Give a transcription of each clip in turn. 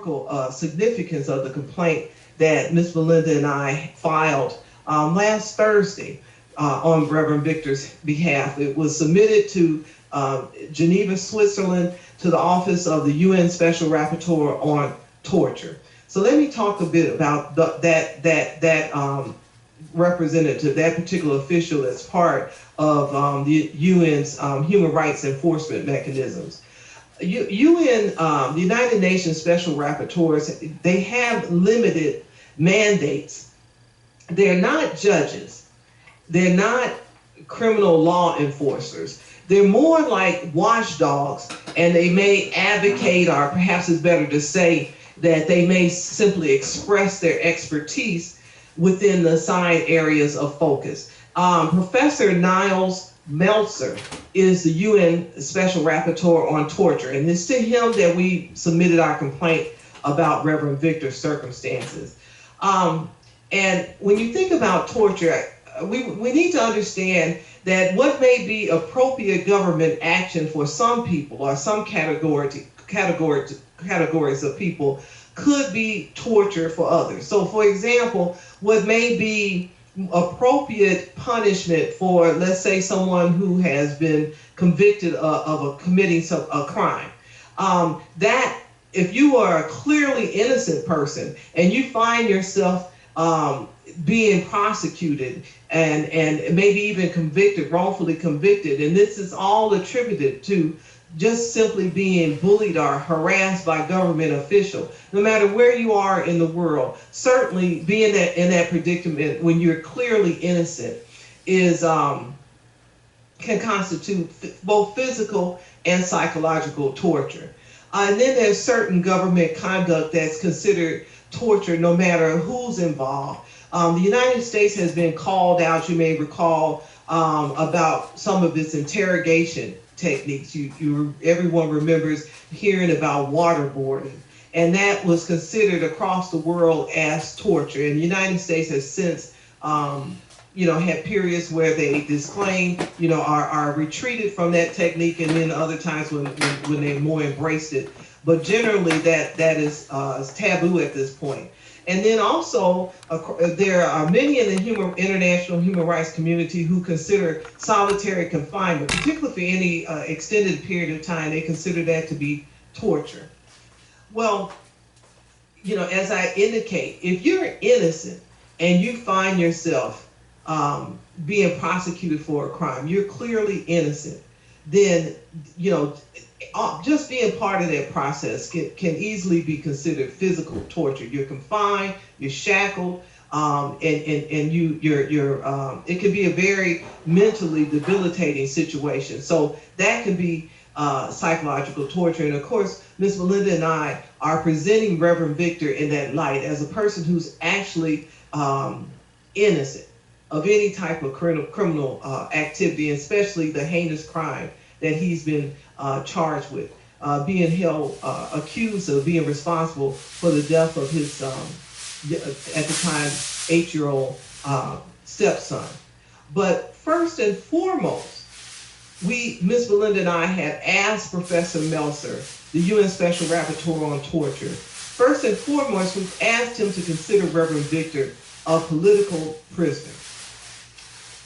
historical significance of the complaint that Ms. Belinda and I filed last Thursday on Reverend Victor's behalf. It was submitted to Geneva, Switzerland, to the Office of the UN Special Rapporteur on Torture. So let me talk a bit about that representative, that particular official that's part of the UN's human rights enforcement mechanisms. UN, the United Nations Special Rapporteurs, they have limited mandates. They're not judges. They're not criminal law enforcers. They're more like watchdogs, and they may advocate, or perhaps it's better to say that they may simply express their expertise within the assigned areas of focus. Professor Niles Meltzer is the UN Special Rapporteur on Torture, and it's to him that we submitted our complaint about Reverend Victor's circumstances. And when you think about torture, we need to understand that what may be appropriate government action for some people or some categories of people could be torture for others. So for example, what may be appropriate punishment for, let's say, someone who has been convicted of committing a crime, that if you are a clearly innocent person and you find yourself being prosecuted and maybe even convicted, wrongfully convicted, and this is all attributed to just simply being bullied or harassed by government official, no matter where you are in the world, certainly being in that predicament when you're clearly innocent is can constitute both physical and psychological torture. And then there's certain government conduct that's considered torture no matter who's involved. The United States has been called out, you may recall, about some of its interrogation techniques. Everyone remembers hearing about waterboarding, and that was considered across the world as torture. And the United States has since, had periods where they disclaim, are retreated from that technique, and then other times when they more embraced it. But generally, that is taboo at this point. And then also, there are many in the international human rights community who consider solitary confinement, particularly for any extended period of time, they consider that to be torture. Well, as I indicate, if you're innocent and you find yourself being prosecuted for a crime, you're clearly innocent, then, just being part of that process can easily be considered physical torture. You're confined, you're shackled, and it can be a very mentally debilitating situation. So that can be psychological torture. And of course, Ms. Belinda and I are presenting Reverend Victor in that light as a person who's actually innocent of any type of criminal activity, especially the heinous crime that he's been charged with, being held, accused of being responsible for the death of his, at the time, 8-year-old stepson. But first and foremost, Ms. Belinda and I had asked Professor Meltzer, the UN Special Rapporteur on Torture, first and foremost, we asked him to consider Reverend Victor a political prisoner.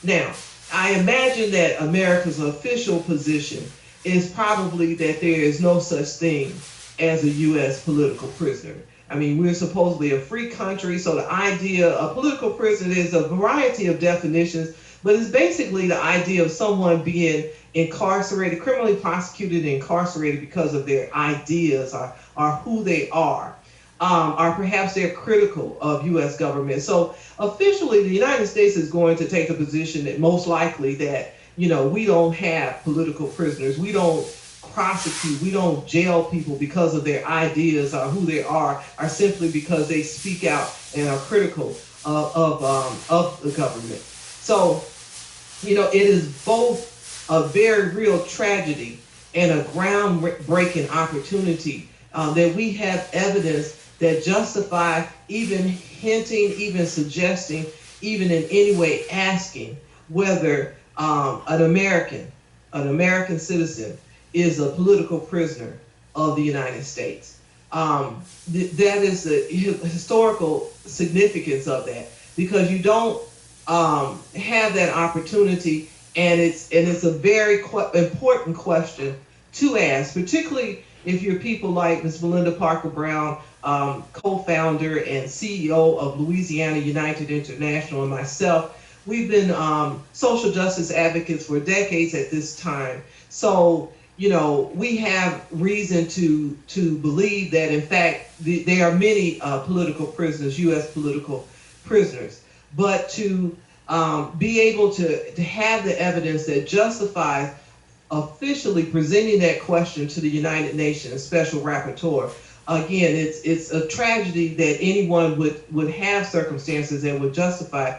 Now, I imagine that America's official position is probably that there is no such thing as a U.S. political prisoner. I mean, we're supposedly a free country, so the idea of political prisoner is a variety of definitions, but it's basically the idea of someone being incarcerated, criminally prosecuted and incarcerated because of their ideas or who they are. Or perhaps they're critical of U.S. government. So officially, the United States is going to take a position that most likely that, we don't have political prisoners. We don't prosecute, we don't jail people because of their ideas or who they are, or simply because they speak out and are critical of the government. So, it is both a very real tragedy and a groundbreaking opportunity that we have evidence that justify even hinting, even suggesting, even in any way asking whether an American citizen is a political prisoner of the United States. That is the historical significance of that, because you don't have that opportunity, and it's a very important question to ask, particularly if you're people like Ms. Melinda Parker Brown, co-founder and CEO of Louisiana United International, and myself. We've been social justice advocates for decades at this time. So, we have reason to believe that, in fact, there are many political prisoners, U.S. political prisoners. But to be able to have the evidence that justifies officially presenting that question to the United Nations Special Rapporteur, again, it's a tragedy that anyone would have circumstances that would justify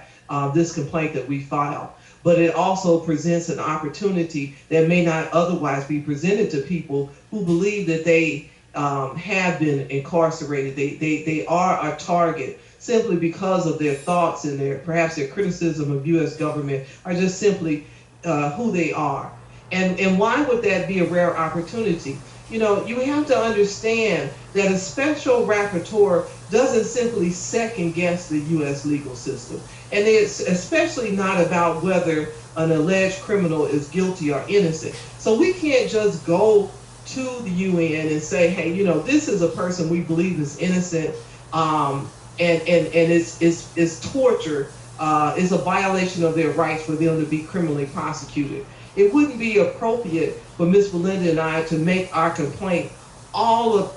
this complaint that we filed. But it also presents an opportunity that may not otherwise be presented to people who believe that they have been incarcerated. They are a target simply because of their thoughts and perhaps their criticism of U.S. government, are just simply who they are. And why would that be a rare opportunity? You have to understand that a special rapporteur doesn't simply second guess the U.S. legal system. And it's especially not about whether an alleged criminal is guilty or innocent. So we can't just go to the UN and say, hey, this is a person we believe is innocent, and it's torture, is a violation of their rights for them to be criminally prosecuted. It wouldn't be appropriate for Ms. Belinda and I to make our complaint all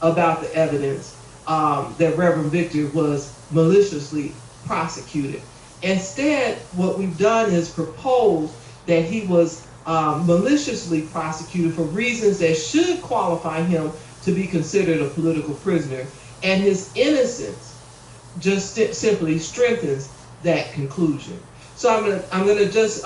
about the evidence that Reverend Victor was maliciously prosecuted. Instead, what we've done is propose that he was maliciously prosecuted for reasons that should qualify him to be considered a political prisoner, and his innocence just simply strengthens that conclusion. So I'm gonna just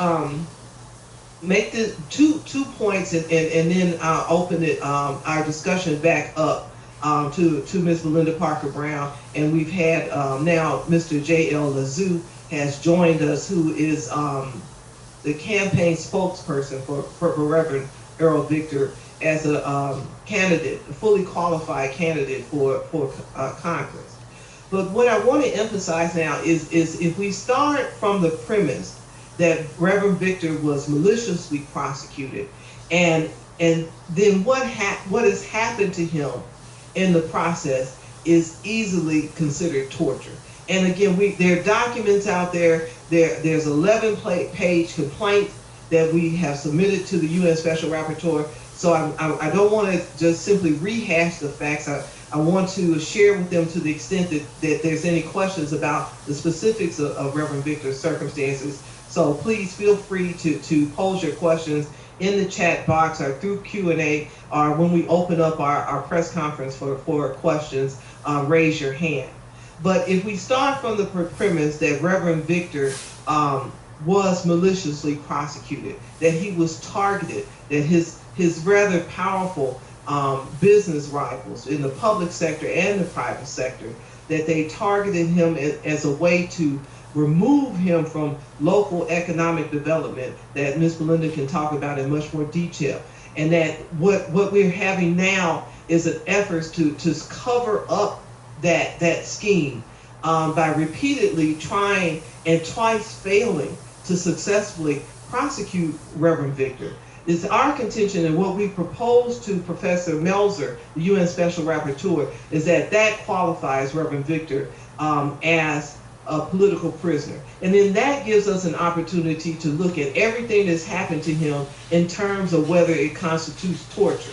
make this two points, and then I'll open it our discussion back up to Ms. Melinda Parker Brown, and we've had now Mr. J.L. Lazoo has joined us, who is the campaign spokesperson for Reverend Earl Victor as a candidate, a fully qualified candidate for Congress. But what I want to emphasize now is if we start from the premise that Reverend Victor was maliciously prosecuted, and then what has happened to him in the process is easily considered torture. And again, there are documents out there. There's 11-page complaint that we have submitted to the UN Special Rapporteur. So I don't want to just simply rehash the facts. I want to share with them to the extent that there's any questions about the specifics of Reverend Victor's circumstances. So please feel free to pose your questions in the chat box or through Q&A, or when we open up our press conference for questions, raise your hand. But if we start from the premise that Reverend Victor was maliciously prosecuted, that he was targeted, that his rather powerful business rivals in the public sector and the private sector, that they targeted him as a way to remove him from local economic development, that Ms. Belinda can talk about in much more detail, and that what we're having now is an effort to cover up that scheme by repeatedly trying and twice failing to successfully prosecute Reverend Victor. It's our contention, and what we proposed to Professor Melzer, the UN Special Rapporteur, is that qualifies Reverend Victor as a political prisoner. And then that gives us an opportunity to look at everything that's happened to him in terms of whether it constitutes torture.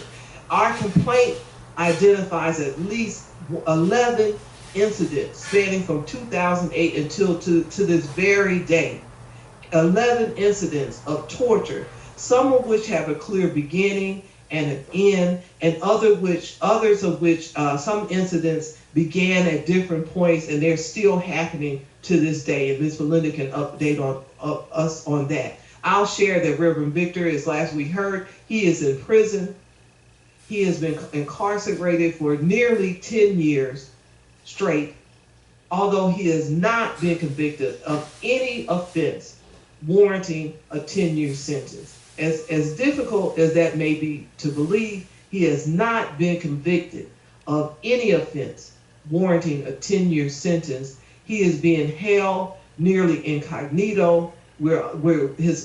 Our complaint identifies at least 11 incidents spanning from 2008 until to this very day. 11 incidents of torture, some of which have a clear beginning and an end, and others of which some incidents began at different points, and they're still happening to this day. And Ms. Belinda can update us on that. I'll share that Reverend Victor, as last we heard, he is in prison. He has been incarcerated for nearly 10 years straight, although he has not been convicted of any offense warranting a 10-year sentence. As difficult as that may be to believe, He has not been convicted of any offense warranting a 10-year sentence. He is being held nearly incognito, where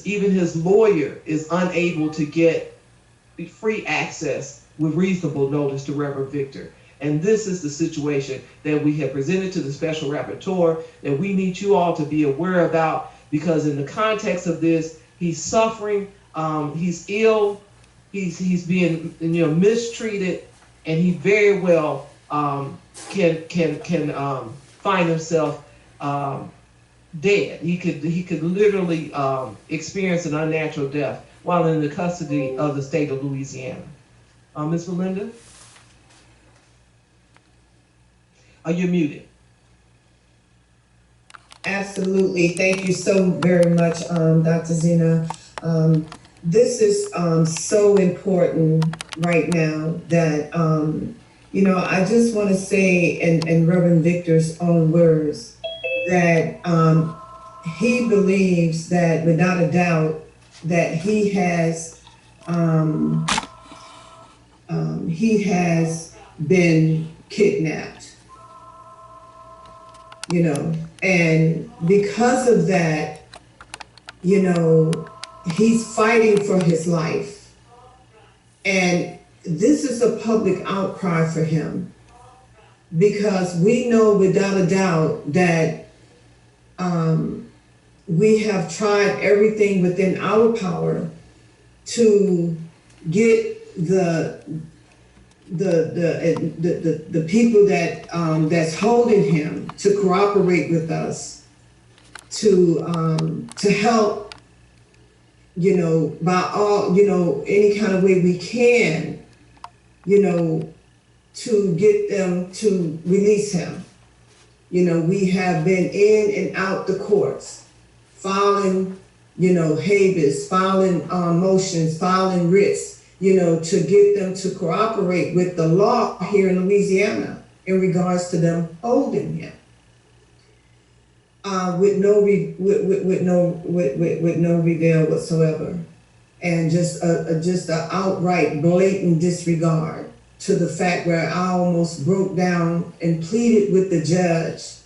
even his lawyer is unable to get free access with reasonable notice to Reverend Victor. And this is the situation that we have presented to the special rapporteur that we need you all to be aware about, because in the context of this, he's suffering, he's ill, he's being mistreated, and he very well can find himself dead. He could literally experience an unnatural death while in the custody of the state of Louisiana. Ms. Melinda? You're muted. Absolutely. Thank you so very much, Dr. Zena. This is so important right now that, I just want to say in Reverend Victor's own words that he believes that without a doubt that he has been kidnapped, and because of that, he's fighting for his life. And this is a public outcry for him, because we know without a doubt that we have tried everything within our power to get the people that's holding him to cooperate with us, to help, by all, any kind of way we can, to get them to release him. We have been in and out the courts, filing, habeas, filing motions, filing writs, to get them to cooperate with the law here in Louisiana in regards to them holding him, with no reveal whatsoever, and just a outright blatant disregard to the fact where I almost broke down and pleaded with the judge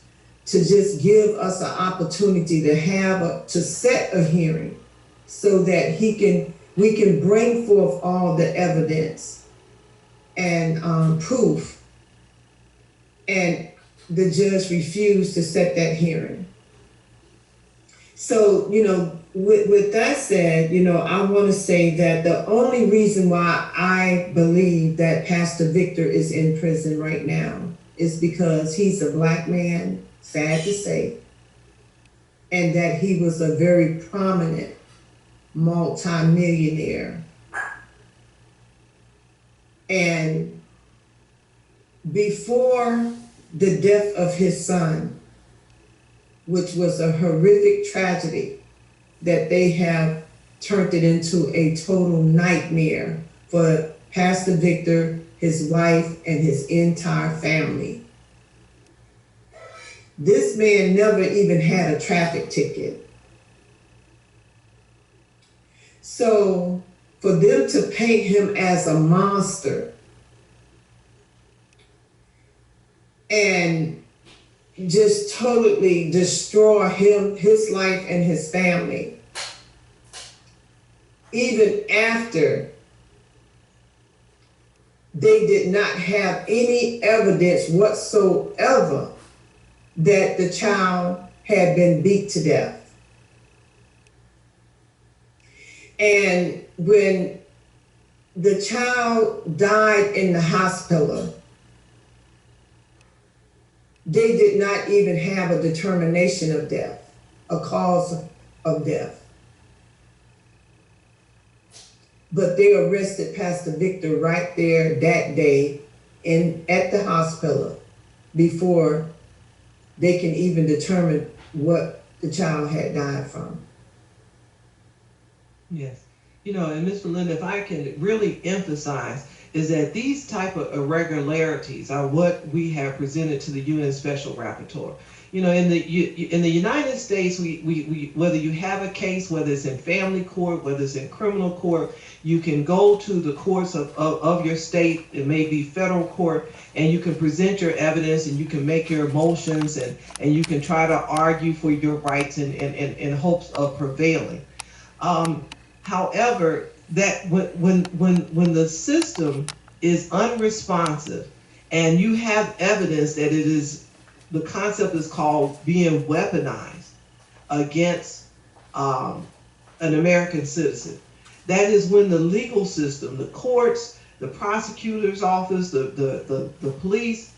to just give us an opportunity to set a hearing so that we can bring forth all the evidence and proof. And the judge refused to set that hearing. So, with that said, I want to say that the only reason why I believe that Pastor Victor is in prison right now is because he's a Black man, sad to say, and that he was a very prominent multi-millionaire. And before the death of his son, which was a horrific tragedy that they have turned it into a total nightmare for Pastor Victor, his wife, and his entire family. This man never even had a traffic ticket. So for them to paint him as a monster and just totally destroy his life and his family, even after they did not have any evidence whatsoever that the child had been beat to death. And when the child died in the hospital, they did not even have a determination of death, a cause of death. But they arrested Pastor Victor right there that day at the hospital before they can even determine what the child had died from. Yes. And Ms. Melinda, if I can really emphasize is that these type of irregularities are what we have presented to the UN Special Rapporteur. You know, in the United States, we whether you have a case, whether it's in family court, whether it's in criminal court, you can go to the courts of your state. It may be federal court, and you can present your evidence, and you can make your motions, and you can try to argue for your rights in hopes of prevailing. However, that when the system is unresponsive, and you have evidence that it is, the concept is called being weaponized against an American citizen. That is when the legal system, the courts, the prosecutor's office, the police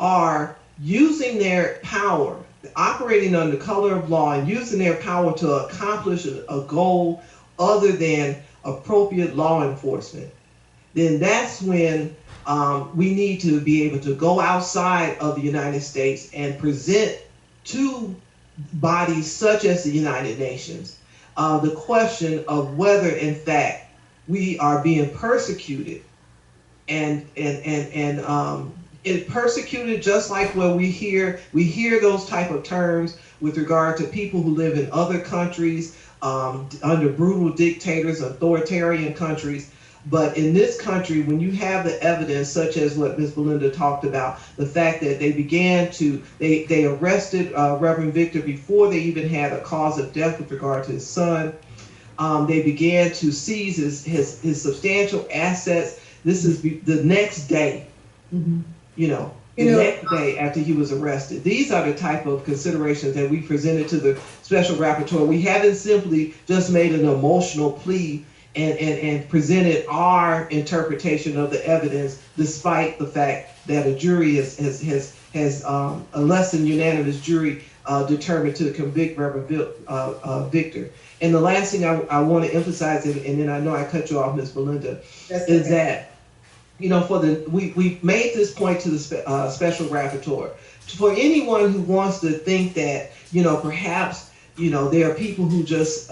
are using their power, operating under color of law, and using their power to accomplish a goal other than appropriate law enforcement. Then that's when we need to be able to go outside of the United States and present to bodies such as the United Nations the question of whether, in fact, we are being persecuted and persecuted, just like where we hear those type of terms with regard to people who live in other countries under brutal dictators, authoritarian countries. But in this country, when you have the evidence, such as what Ms. Belinda talked about, the fact that they arrested Reverend Victor before they even had a cause of death with regard to his son. They began to seize his substantial assets. This is the next day, next day after he was arrested. These are the type of considerations that we presented to the Special Rapporteur. We haven't simply just made an emotional plea and presented our interpretation of the evidence, despite the fact that a jury has a less than unanimous jury determined to convict Reverend Victor. And the last thing I want to emphasize, and then I know I cut you off, Ms. Belinda, is that we made this point to the Special Rapporteur. For anyone who wants to think that perhaps there are people who just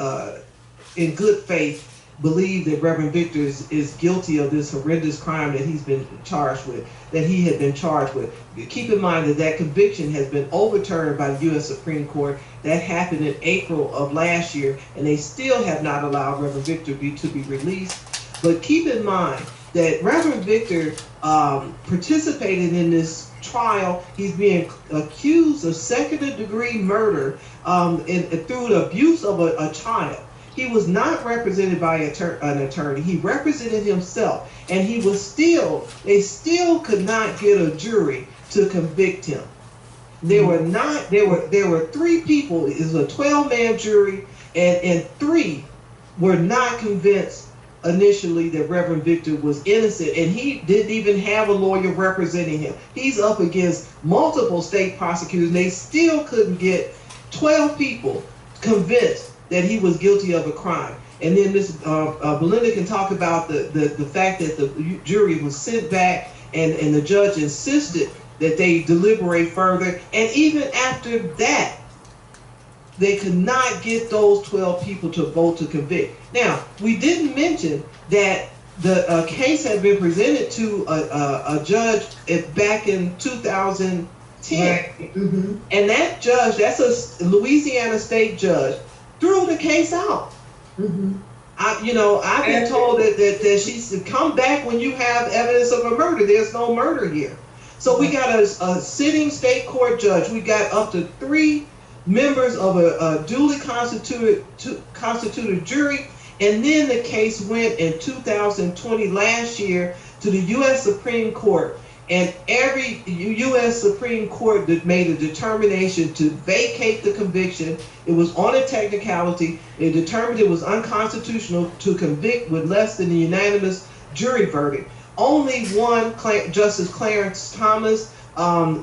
in good faith believe that Reverend Victor is guilty of this horrendous crime that he's been charged with, that he had been charged with. Keep in mind that conviction has been overturned by the U.S. Supreme Court. That happened in April of last year, and they still have not allowed Reverend Victor to be released. But keep in mind that Reverend Victor participated in this trial. He's being accused of second-degree murder through the abuse of a child. He was not represented by an attorney. He represented himself, and they still could not get a jury to convict him. There were 3 people. It was a 12-man jury, and 3 were not convinced initially that Reverend Victor was innocent, and he didn't even have a lawyer representing him. He's up against multiple state prosecutors, and they still couldn't get 12 people convinced that he was guilty of a crime. And then Ms. Belinda can talk about the fact that the jury was sent back, and the judge insisted that they deliberate further. And even after that, they could not get those 12 people to vote to convict. Now, we didn't mention that the case had been presented to a judge back in 2010. Right. Mm-hmm. And that judge, that's a Louisiana state judge, threw the case out. Mm-hmm. I've been told that she said, come back when you have evidence of a murder. There's no murder here. So we got a sitting state court judge. We got up to 3 members of a duly constituted jury. And then the case went in 2020, last year, to the U.S. Supreme Court. And every U.S. Supreme Court made a determination to vacate the conviction. It was on a technicality. It determined it was unconstitutional to convict with less than a unanimous jury verdict. Only one, Justice Clarence Thomas,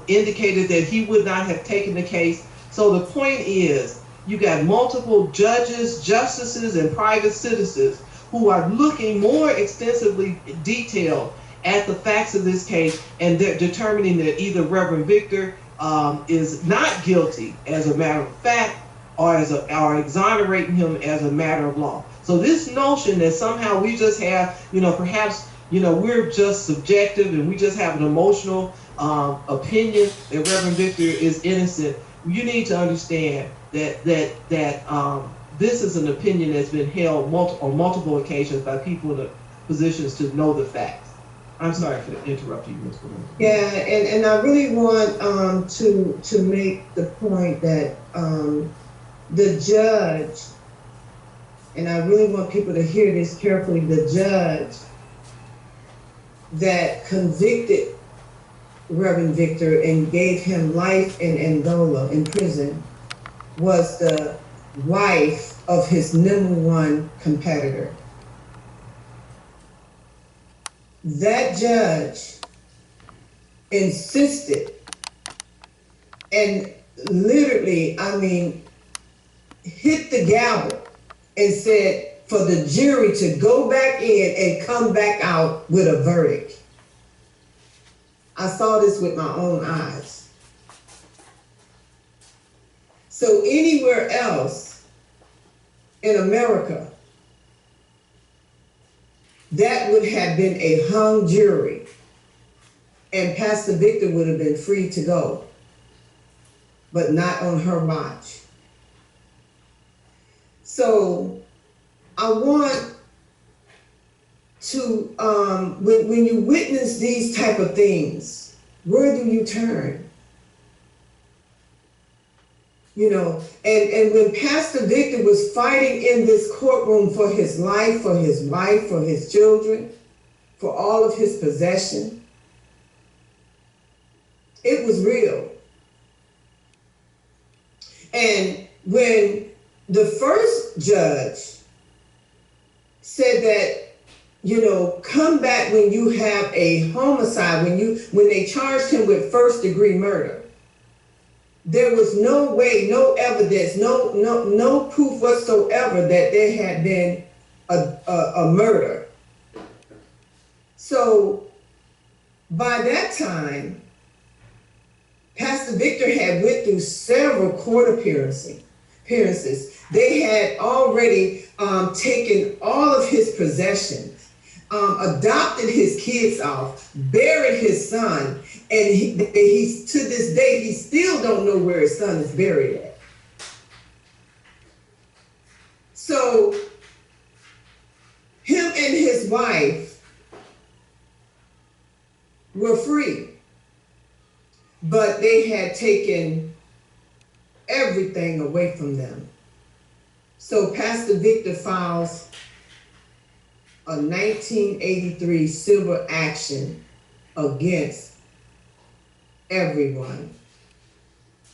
indicated that he would not have taken the case. So the point is, you got multiple judges, justices, and private citizens who are looking more extensively detailed at the facts of this case, and they're determining that either Reverend Victor is not guilty as a matter of fact, or exonerating him as a matter of law. So this notion that somehow we just have, perhaps we're just subjective and we just have an emotional opinion that Reverend Victor is innocent. You need to understand that this is an opinion that's been held on multiple occasions by people in the positions to know the facts. I'm sorry for interrupting you, Ms. Belinda. Yeah, and I really want to make the point that the judge, and I really want people to hear this carefully, the judge that convicted Reverend Victor and gave him life in Angola in prison was the wife of his #1 competitor. That judge insisted and literally, I mean, hit the gavel and said for the jury to go back in and come back out with a verdict. I saw this with my own eyes. So anywhere else in America, that would have been a hung jury and Pastor Victor would have been free to go, but not on her watch. So I want to, when you witness these type of things, where do you turn? And when Pastor Victor was fighting in this courtroom for his life, for his wife, for his children, for all of his possession, it was real. And when the first judge said that, come back when you have a homicide, when they charged him with first-degree murder, there was no way, no evidence, no proof whatsoever that there had been a murder. So by that time, Pastor Victor had went through several court appearances. They had already taken all of his possessions, adopted his kids off, buried his son, and he's to this day, he still don't know where his son is buried at. So him and his wife were free, but they had taken everything away from them. So Pastor Victor files a 1983 civil action against everyone.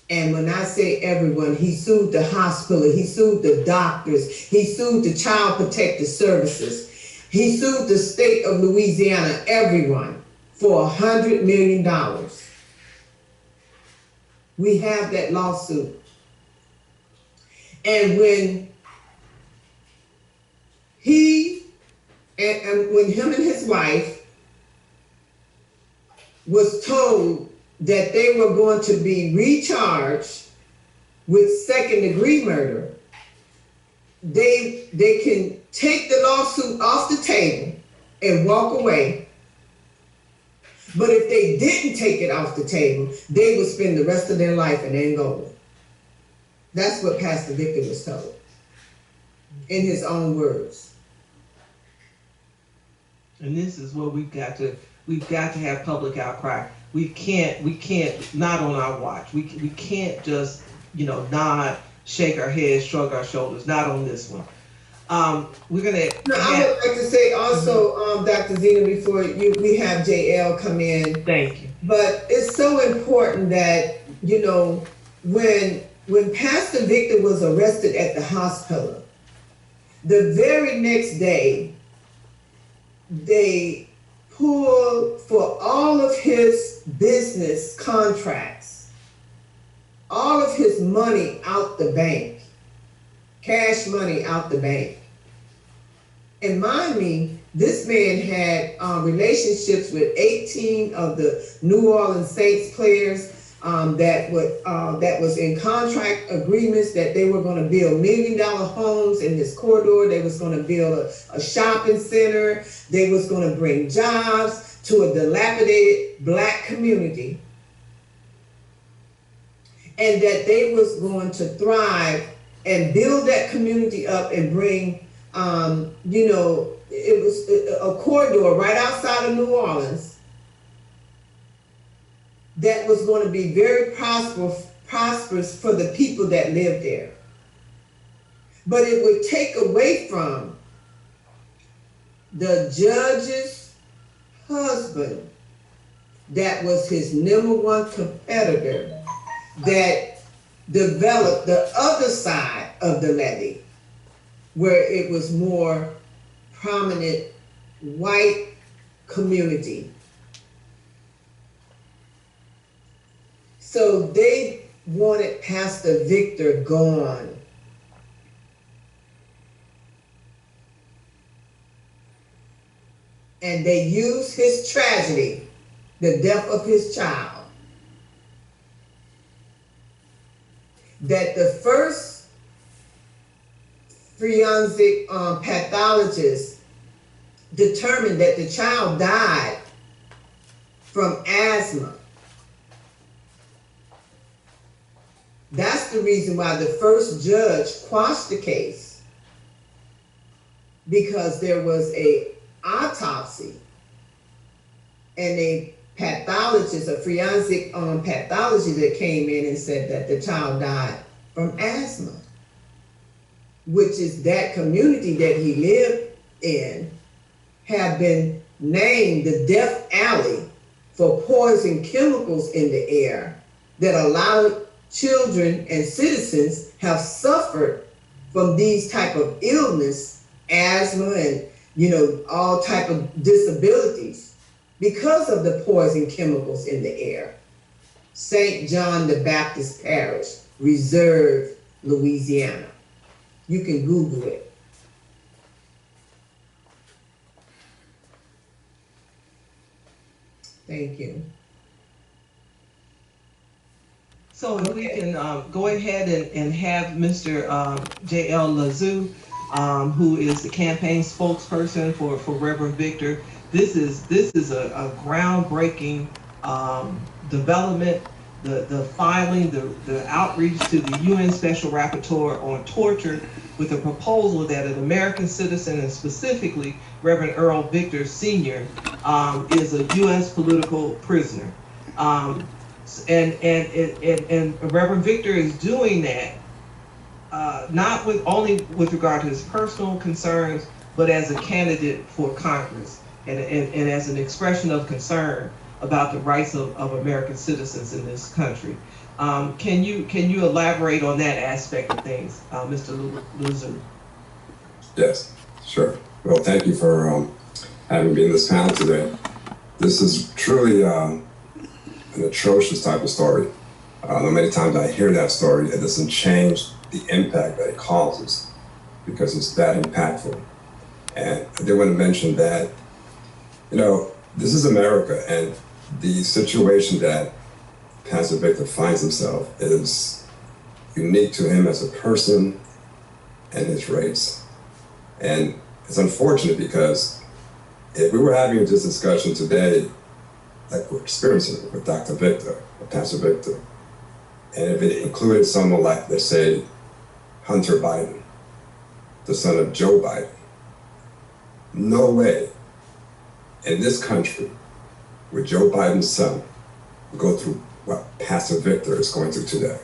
And when I say everyone, he sued the hospital, he sued the doctors, he sued the Child Protective Services, he sued the state of Louisiana, everyone, for $100 million. We have that lawsuit. And when when him and his wife was told that they were going to be recharged with second-degree murder, they can take the lawsuit off the table and walk away. But if they didn't take it off the table, they would spend the rest of their life in Angola. That's what Pastor Victor was told, in his own words. And this is what we've got to have public outcry. We can't, not on our watch. We can't just, nod, shake our heads, shrug our shoulders, not on this one. We're gonna. I would like to say also, Dr. Zena, before we have JL come in. Thank you. But it's so important that, when Pastor Victor was arrested at the hospital, the very next day, they pulled for all of his business contracts, all of his money out the bank, cash money out the bank. And mind me, this man had relationships with 18 of the New Orleans Saints players. that was in contract agreements that they were going to build $1 million homes in this corridor. They was going to build a shopping center. They was going to bring jobs to a dilapidated Black community, and that they was going to thrive and build that community up and bring, it was a corridor right outside of New Orleans that was going to be very prosperous for the people that lived there. But it would take away from the judge's husband, that was his number one competitor, that developed the other side of the levee, where it was more prominent white community. So they wanted Pastor Victor gone. And they used his tragedy, the death of his child, that the first forensic pathologist determined that the child died from asthma. That's the reason why the first judge quashed the case, because there was a autopsy and a pathologist, a forensic pathology that came in and said that the child died from asthma, which is that community that he lived in have been named the Death Alley for poison chemicals in the air that allowed children and citizens have suffered from these type of illness, asthma, and all type of disabilities because of the poison chemicals in the air. St. John the Baptist Parish, Reserve, Louisiana. You can Google it. Thank you. So if we can go ahead and have Mr. J.L. Lazou, who is the campaign spokesperson for Reverend Victor. This is a groundbreaking development. The filing, the outreach to the UN Special Rapporteur on torture, with a proposal that an American citizen, and specifically Reverend Earl Victor Sr., is a U.S. political prisoner. And Reverend Victor is doing that not only with regard to his personal concerns, but as a candidate for Congress and as an expression of concern about the rights of American citizens in this country. Can you elaborate on that aspect of things, Mr. Lazou? Yes, sure. Well, thank you for having me in this panel today. This is truly an atrocious type of story. No many times I hear that story, it doesn't change the impact that it causes, because it's that impactful. And I did want to mention that, this is America, and the situation that Pastor Victor finds himself is unique to him as a person and his race. And it's unfortunate, because if we were having this discussion today, like we're experiencing with Dr. Victor, or Pastor Victor, and if it included someone like, let's say, Hunter Biden, the son of Joe Biden, no way in this country would Joe Biden's son go through what Pastor Victor is going through today.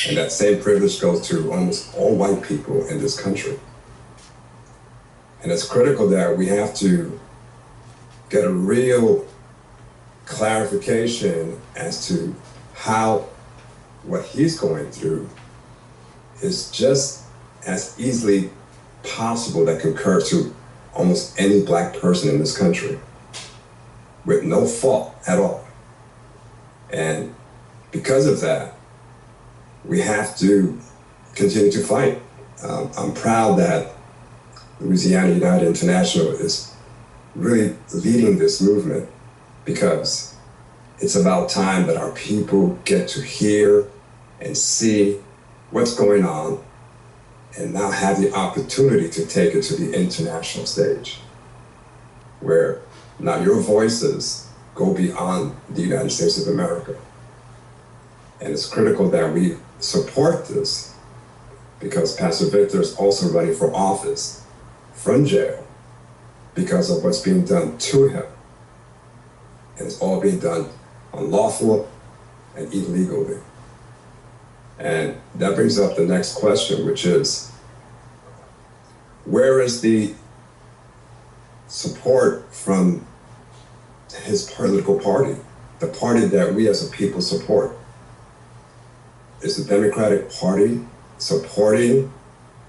And that same privilege goes to almost all white people in this country. And it's critical that we have to get a real clarification as to how what he's going through is just as easily possible that can occur to almost any black person in this country with no fault at all. And because of that, we have to continue to fight. I'm proud that Louisiana United International is really leading this movement, because it's about time that our people get to hear and see what's going on and now have the opportunity to take it to the international stage, where now your voices go beyond the United States of America. And it's critical that we support this, because Pastor Victor is also running for office from jail because of what's being done to him. And it's all being done unlawful and illegally. And that brings up the next question, which is, where is the support from his political party, the party that we as a people support? Is the Democratic Party supporting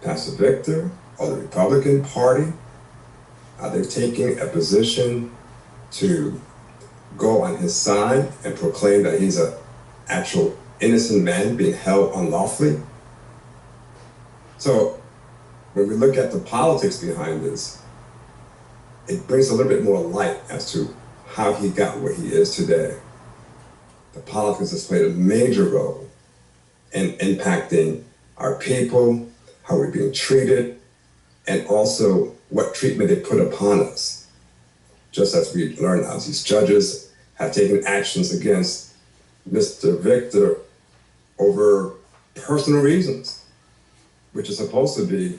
Pastor Victor or the Republican Party? Are they taking a position to go on his side and proclaim that he's an actual innocent man being held unlawfully? So when we look at the politics behind this, it brings a little bit more light as to how he got where he is today. The politics has played a major role in impacting our people, how we're being treated, and also what treatment they put upon us. Just as we learned now, these judges have taken actions against Mr. Victor over personal reasons, which is supposed to be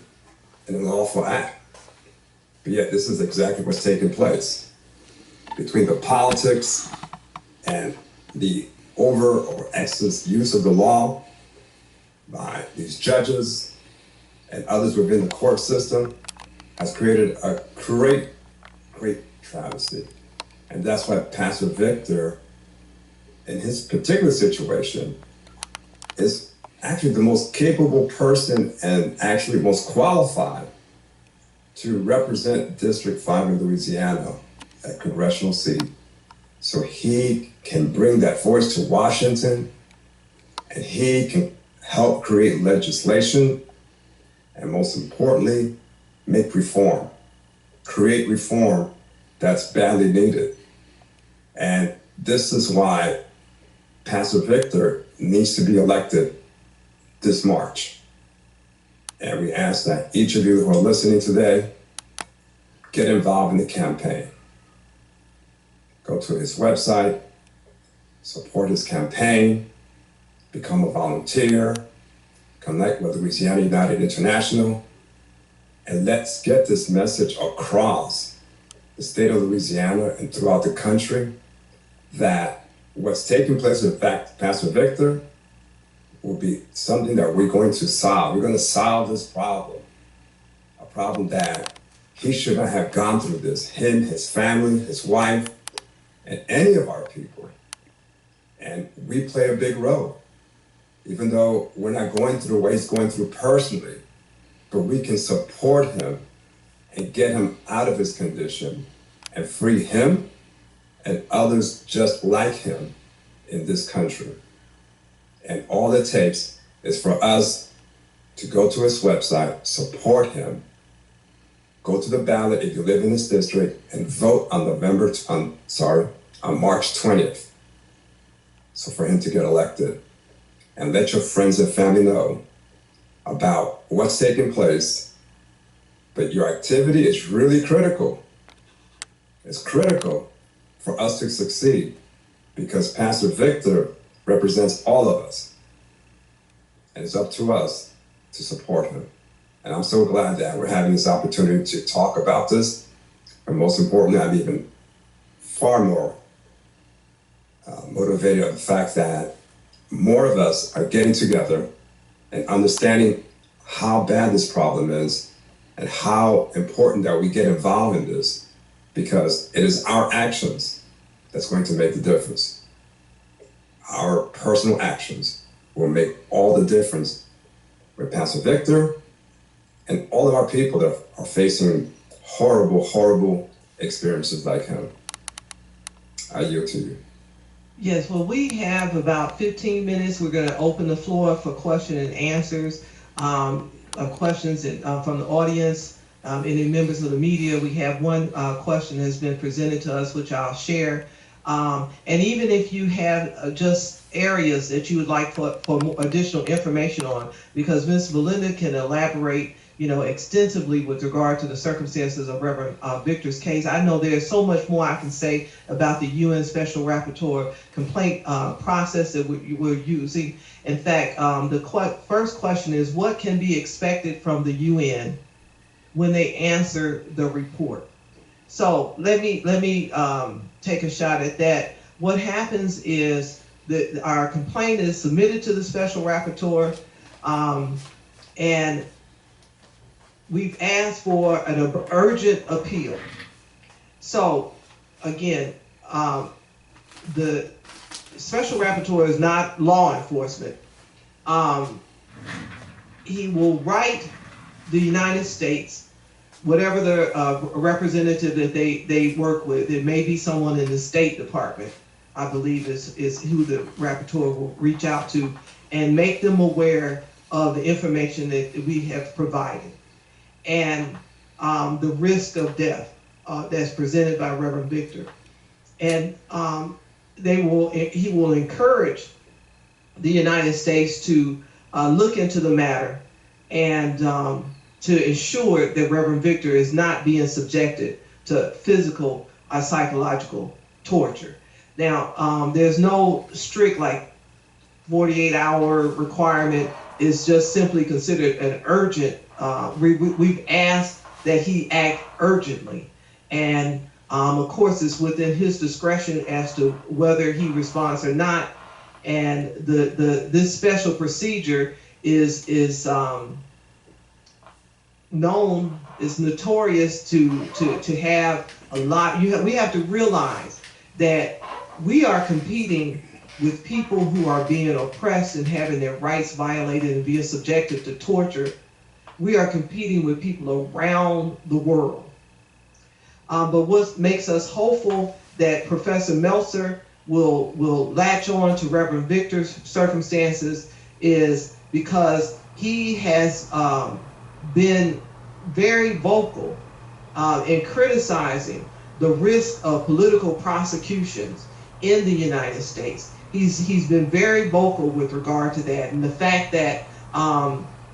an unlawful act. But yet this is exactly what's taking place between the politics and the over or excess use of the law by these judges and others within the court system has created a great travesty. And that's why Pastor Victor, in his particular situation, is actually the most capable person and actually most qualified to represent District 5 in Louisiana, that congressional seat. So he can bring that voice to Washington, and he can help create legislation, and most importantly, make reform, create reform that's badly needed. And this is why Pastor Victor needs to be elected this March. And we ask that each of you who are listening today get involved in the campaign. Go to his website, support his campaign, become a volunteer, connect with Louisiana United International, and let's get this message across the state of Louisiana and throughout the country that what's taking place with Pastor Victor will be something that we're going to solve. We're going to solve this problem, a problem that he should not have gone through this, him, his family, his wife, and any of our people. And we play a big role, even though we're not going through what he's going through personally, but we can support him and get him out of his condition and free him and others just like him in this country. And all it takes is for us to go to his website, support him, go to the ballot if you live in this district, and vote on March 20th. So for him to get elected. And let your friends and family know about what's taking place. But your activity is really critical. It's critical for us to succeed, because Pastor Victor represents all of us. And it's up to us to support him. And I'm so glad that we're having this opportunity to talk about this. And most importantly, I'm even far more motivated of the fact that more of us are getting together and understanding how bad this problem is and how important that we get involved in this, because it is our actions that's going to make the difference. Our personal actions will make all the difference with Pastor Victor and all of our people that are facing horrible experiences like him. I yield to you. Yes, well, we have about 15 minutes. We're going to open the floor for question and answers, questions from the audience, any members of the media. We have one question that has been presented to us, which I'll share. And even if you have just areas that you would like for more additional information on, because Ms. Belinda can elaborate, extensively with regard to the circumstances of Reverend Victor's case. I know there's so much more I can say about the UN Special Rapporteur complaint process that we're using. In fact, the first question is, what can be expected from the UN when they answer the report? So let me take a shot at that. What happens is that our complaint is submitted to the Special Rapporteur, and we've asked for an urgent appeal. So again, the Special Rapporteur is not law enforcement. He will write the United States, whatever the representative that they work with. It may be someone in the State Department, I believe is who the Rapporteur will reach out to, and make them aware of the information that we have provided, and the risk of death that's presented by Reverend Victor. And he will encourage the United States to look into the matter and to ensure that Reverend Victor is not being subjected to physical or psychological torture. Now, there's no strict 48-hour requirement. It's just simply considered an urgent. We've asked that he act urgently, and of course it's within his discretion as to whether he responds or not. And this special procedure is known, is notorious to have a lot. We have to realize that we are competing with people who are being oppressed and having their rights violated and being subjected to torture. We are competing with people around the world. But what makes us hopeful that Professor Meltzer will latch on to Reverend Victor's circumstances is because he has been very vocal in criticizing the risk of political prosecutions in the United States. He's been very vocal with regard to that, and the fact that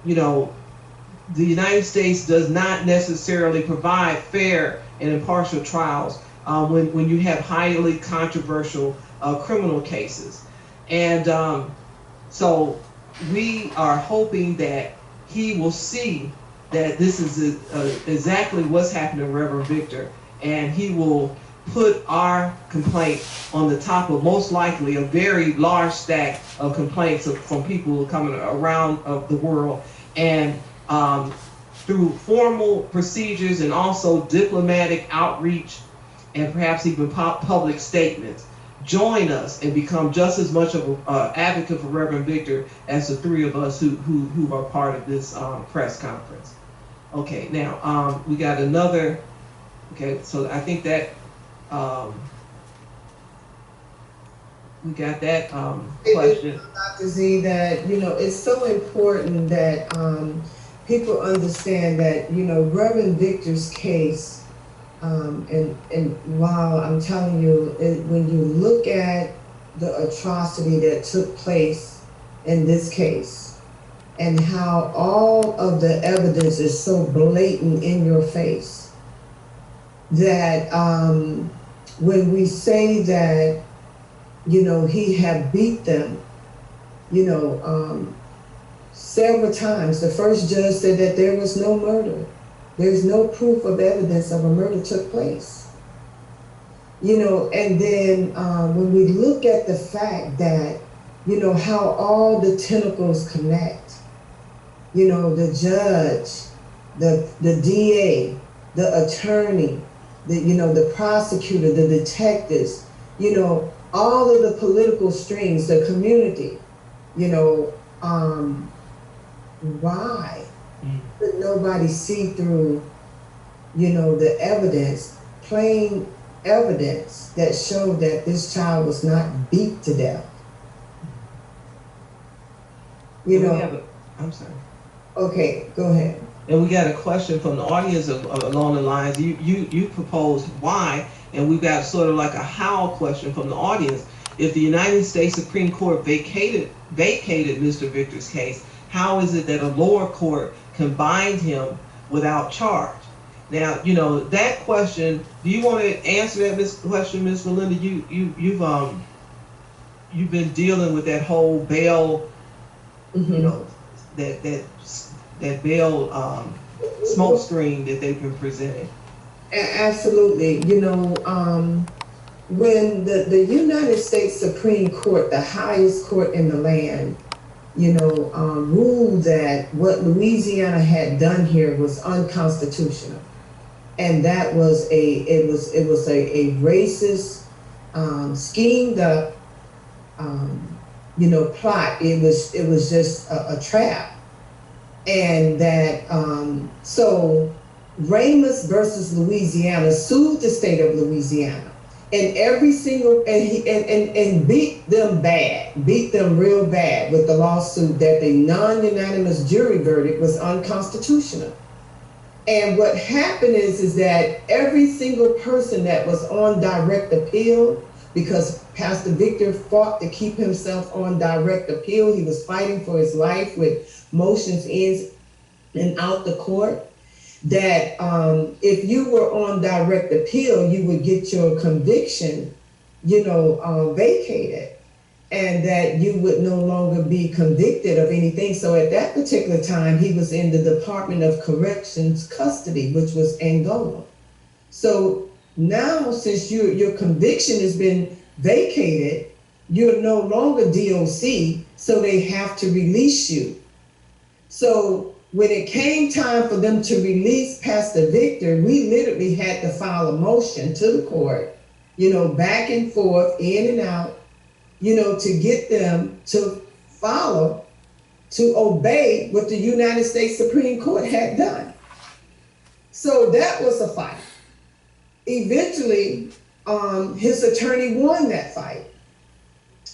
the United States does not necessarily provide fair and impartial trials when you have highly controversial criminal cases. And so we are hoping that he will see that this is exactly what's happening to Reverend Victor, and he will put our complaint on the top of most likely a very large stack of complaints from people coming around of the world, and through formal procedures and also diplomatic outreach and perhaps even public statements, join us and become just as much of an advocate for Reverend Victor as the three of us who are part of this press conference. Okay, now we got another. Okay, so I think that we got that question. Dr. Z, that it's so important that people understand that Reverend Victor's case, and while I'm telling you, when you look at the atrocity that took place in this case, and how all of the evidence is so blatant in your face, that when we say that he had beat them several times, the first judge said that there was no murder. There's no proof of evidence of a murder took place. And then when we look at the fact that how all the tentacles connect, the judge, the DA, the attorney, the prosecutor, the detectives, all of the political strings, the community, why could nobody see through, the evidence, plain evidence that showed that this child was not beat to death? I'm sorry. Okay, go ahead. And we got a question from the audience along the lines. You proposed why, and we've got sort of like a how question from the audience. If the United States Supreme Court vacated Mr. Victor's case, how is it that a lower court can bind him without charge? Now, that question. Do you want to answer that question, Ms. Melinda? You've been dealing with that whole bail, that bail smoke screen that they've been presenting. Absolutely. When the United States Supreme Court, the highest court in the land, ruled that what Louisiana had done here was unconstitutional, and that was a racist, schemed up, plot. It was just a trap, and that so Ramos versus Louisiana sued the state of Louisiana, and every single and beat them real bad with the lawsuit that the non-unanimous jury verdict was unconstitutional. And what happened is that every single person that was on direct appeal, because Pastor Victor fought to keep himself on direct appeal, he was fighting for his life with motions in and out the court, that if you were on direct appeal, you would get your conviction, vacated, and that you would no longer be convicted of anything. So at that particular time, he was in the Department of Corrections custody, which was Angola. So now, since your conviction has been vacated, you're no longer DOC, so they have to release you. So when it came time for them to release Pastor Victor, we literally had to file a motion to the court, back and forth, in and out, to get them to obey what the United States Supreme Court had done. So that was a fight. Eventually, his attorney won that fight,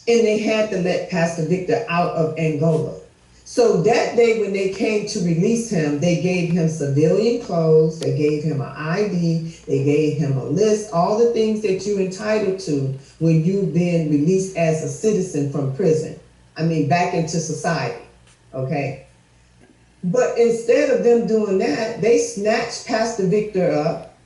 and they had to let Pastor Victor out of Angola. So that day when they came to release him, they gave him civilian clothes, they gave him an ID, they gave him a list, all the things that you're entitled to when you've been released as a citizen from prison. Back into society, okay? But instead of them doing that, they snatched Pastor Victor up,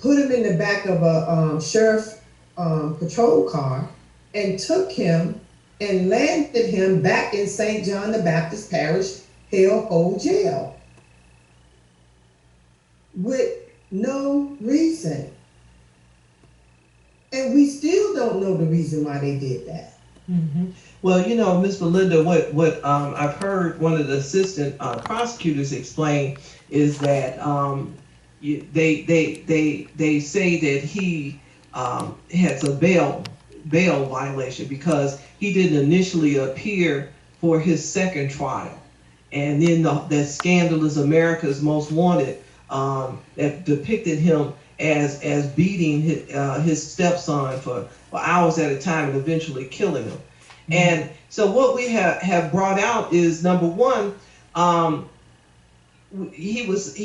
put him in the back of a sheriff patrol car, and took him and landed him back in St. John the Baptist Parish Hellhole Jail with no reason. And we still don't know the reason why they did that. Mm-hmm. Well, Ms. Belinda, what I've heard one of the assistant prosecutors explain is that they say that he has a bail violation because he didn't initially appear for his second trial, and then that scandalous America's Most Wanted that depicted him as beating his stepson for hours at a time and eventually killing him. Mm-hmm. And so what we have brought out is, number one, it was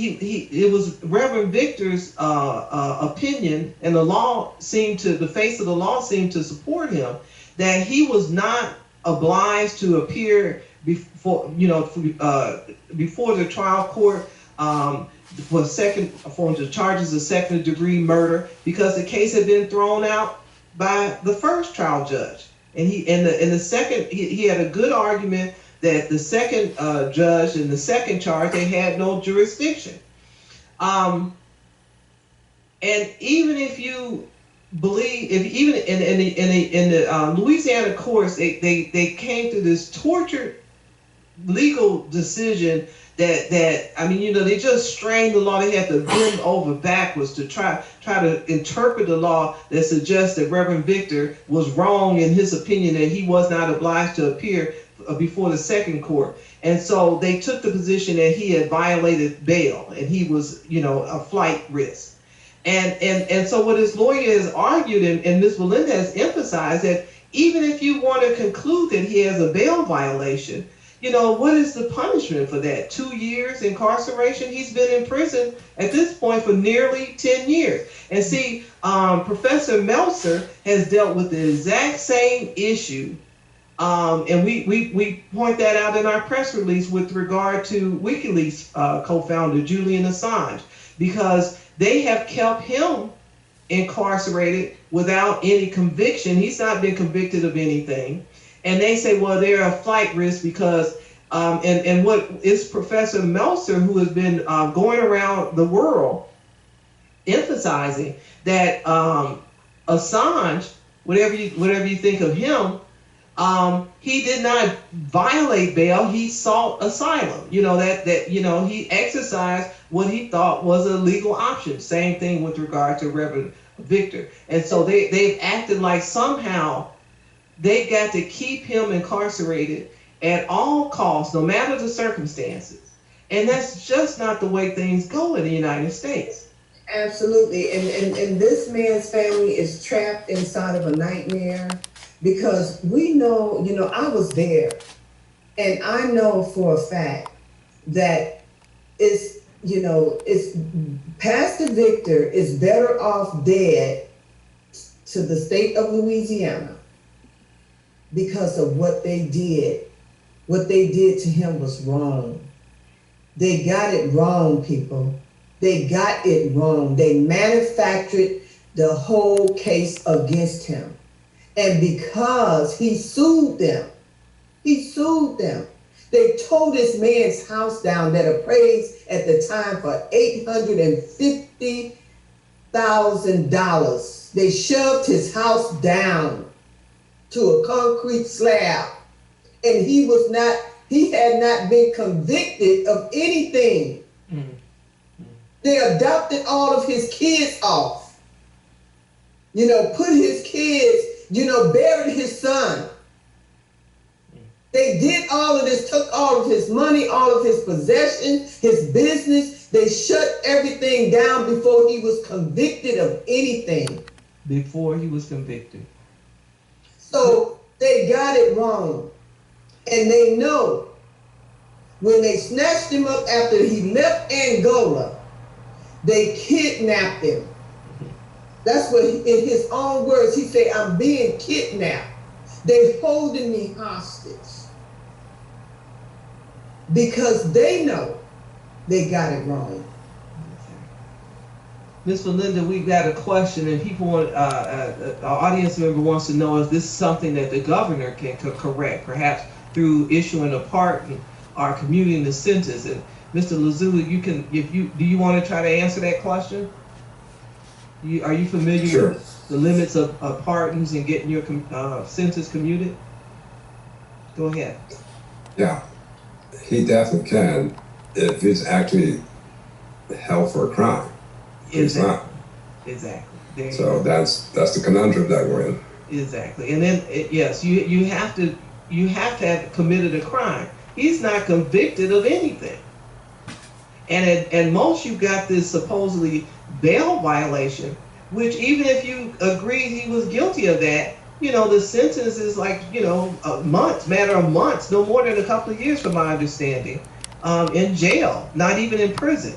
Reverend Victor's opinion, and the face of the law seemed to support him, that he was not obliged to appear before the trial court for the charges of second-degree murder, because the case had been thrown out by the first trial judge, and he had a good argument that the second judge in the second charge, they had no jurisdiction. And even if you believe, even in the Louisiana courts, they came to this tortured legal decision that they just strained the law. They had to bend over backwards to try to interpret the law that suggests that Reverend Victor was wrong in his opinion, that he was not obliged to appear before the second court. And so they took the position that he had violated bail and he was, a flight risk. And so what his lawyer has argued, and Ms. Belinda has emphasized, that even if you want to conclude that he has a bail violation, What is the punishment for that? 2 years incarceration? He's been in prison at this point for nearly 10 years. And see, Professor Meltzer has dealt with the exact same issue. And we point that out in our press release with regard to WikiLeaks co-founder Julian Assange, because they have kept him incarcerated without any conviction. He's not been convicted of anything. And they say, well, they're a flight risk because, and what is Professor Meltzer, who has been going around the world emphasizing that Assange, whatever you think of him, he did not violate bail. He sought asylum. He exercised what he thought was a legal option. Same thing with regard to Reverend Victor. And so they've acted like somehow they got to keep him incarcerated at all costs, no matter the circumstances. And that's just not the way things go in the United States. Absolutely. And this man's family is trapped inside of a nightmare, because we know, I was there, and I know for a fact that it's Pastor Victor is better off dead to the state of Louisiana because of what they did. What they did to him was wrong. They got it wrong, people. They got it wrong. They manufactured the whole case against him. And because he sued them, they tore this man's house down that appraised at the time for $850,000. They shoved his house down to a concrete slab, and he had not been convicted of anything. Mm-hmm. They adopted all of his kids off, put his kids, buried his son. They did all of this, took all of his money, all of his possessions, his business. They shut everything down before he was convicted of anything. So they got it wrong. And they know when they snatched him up after he left Angola, they kidnapped him. That's what, in his own words, he said, I'm being kidnapped. They're holding me hostage. Because they know they got it wrong. Ms. Melinda, we've got a question, and people want, our audience member wants to know if this is something that the governor can correct, perhaps through issuing a pardon or commuting the sentence. And Mr. Lazula, do you want to try to answer that question? Are you familiar Sure. with the limits of pardons and getting your sentence commuted? Go ahead. Yeah, he definitely can if he's actually held for a crime. Exactly. Exactly. So that's the conundrum that we're in. Exactly. And then yes, you have to have committed a crime. He's not convicted of anything. And most you got this supposedly bail violation, which even if you agreed he was guilty of that, the sentence is like, matter of months, no more than a couple of years from my understanding, in jail, not even in prison.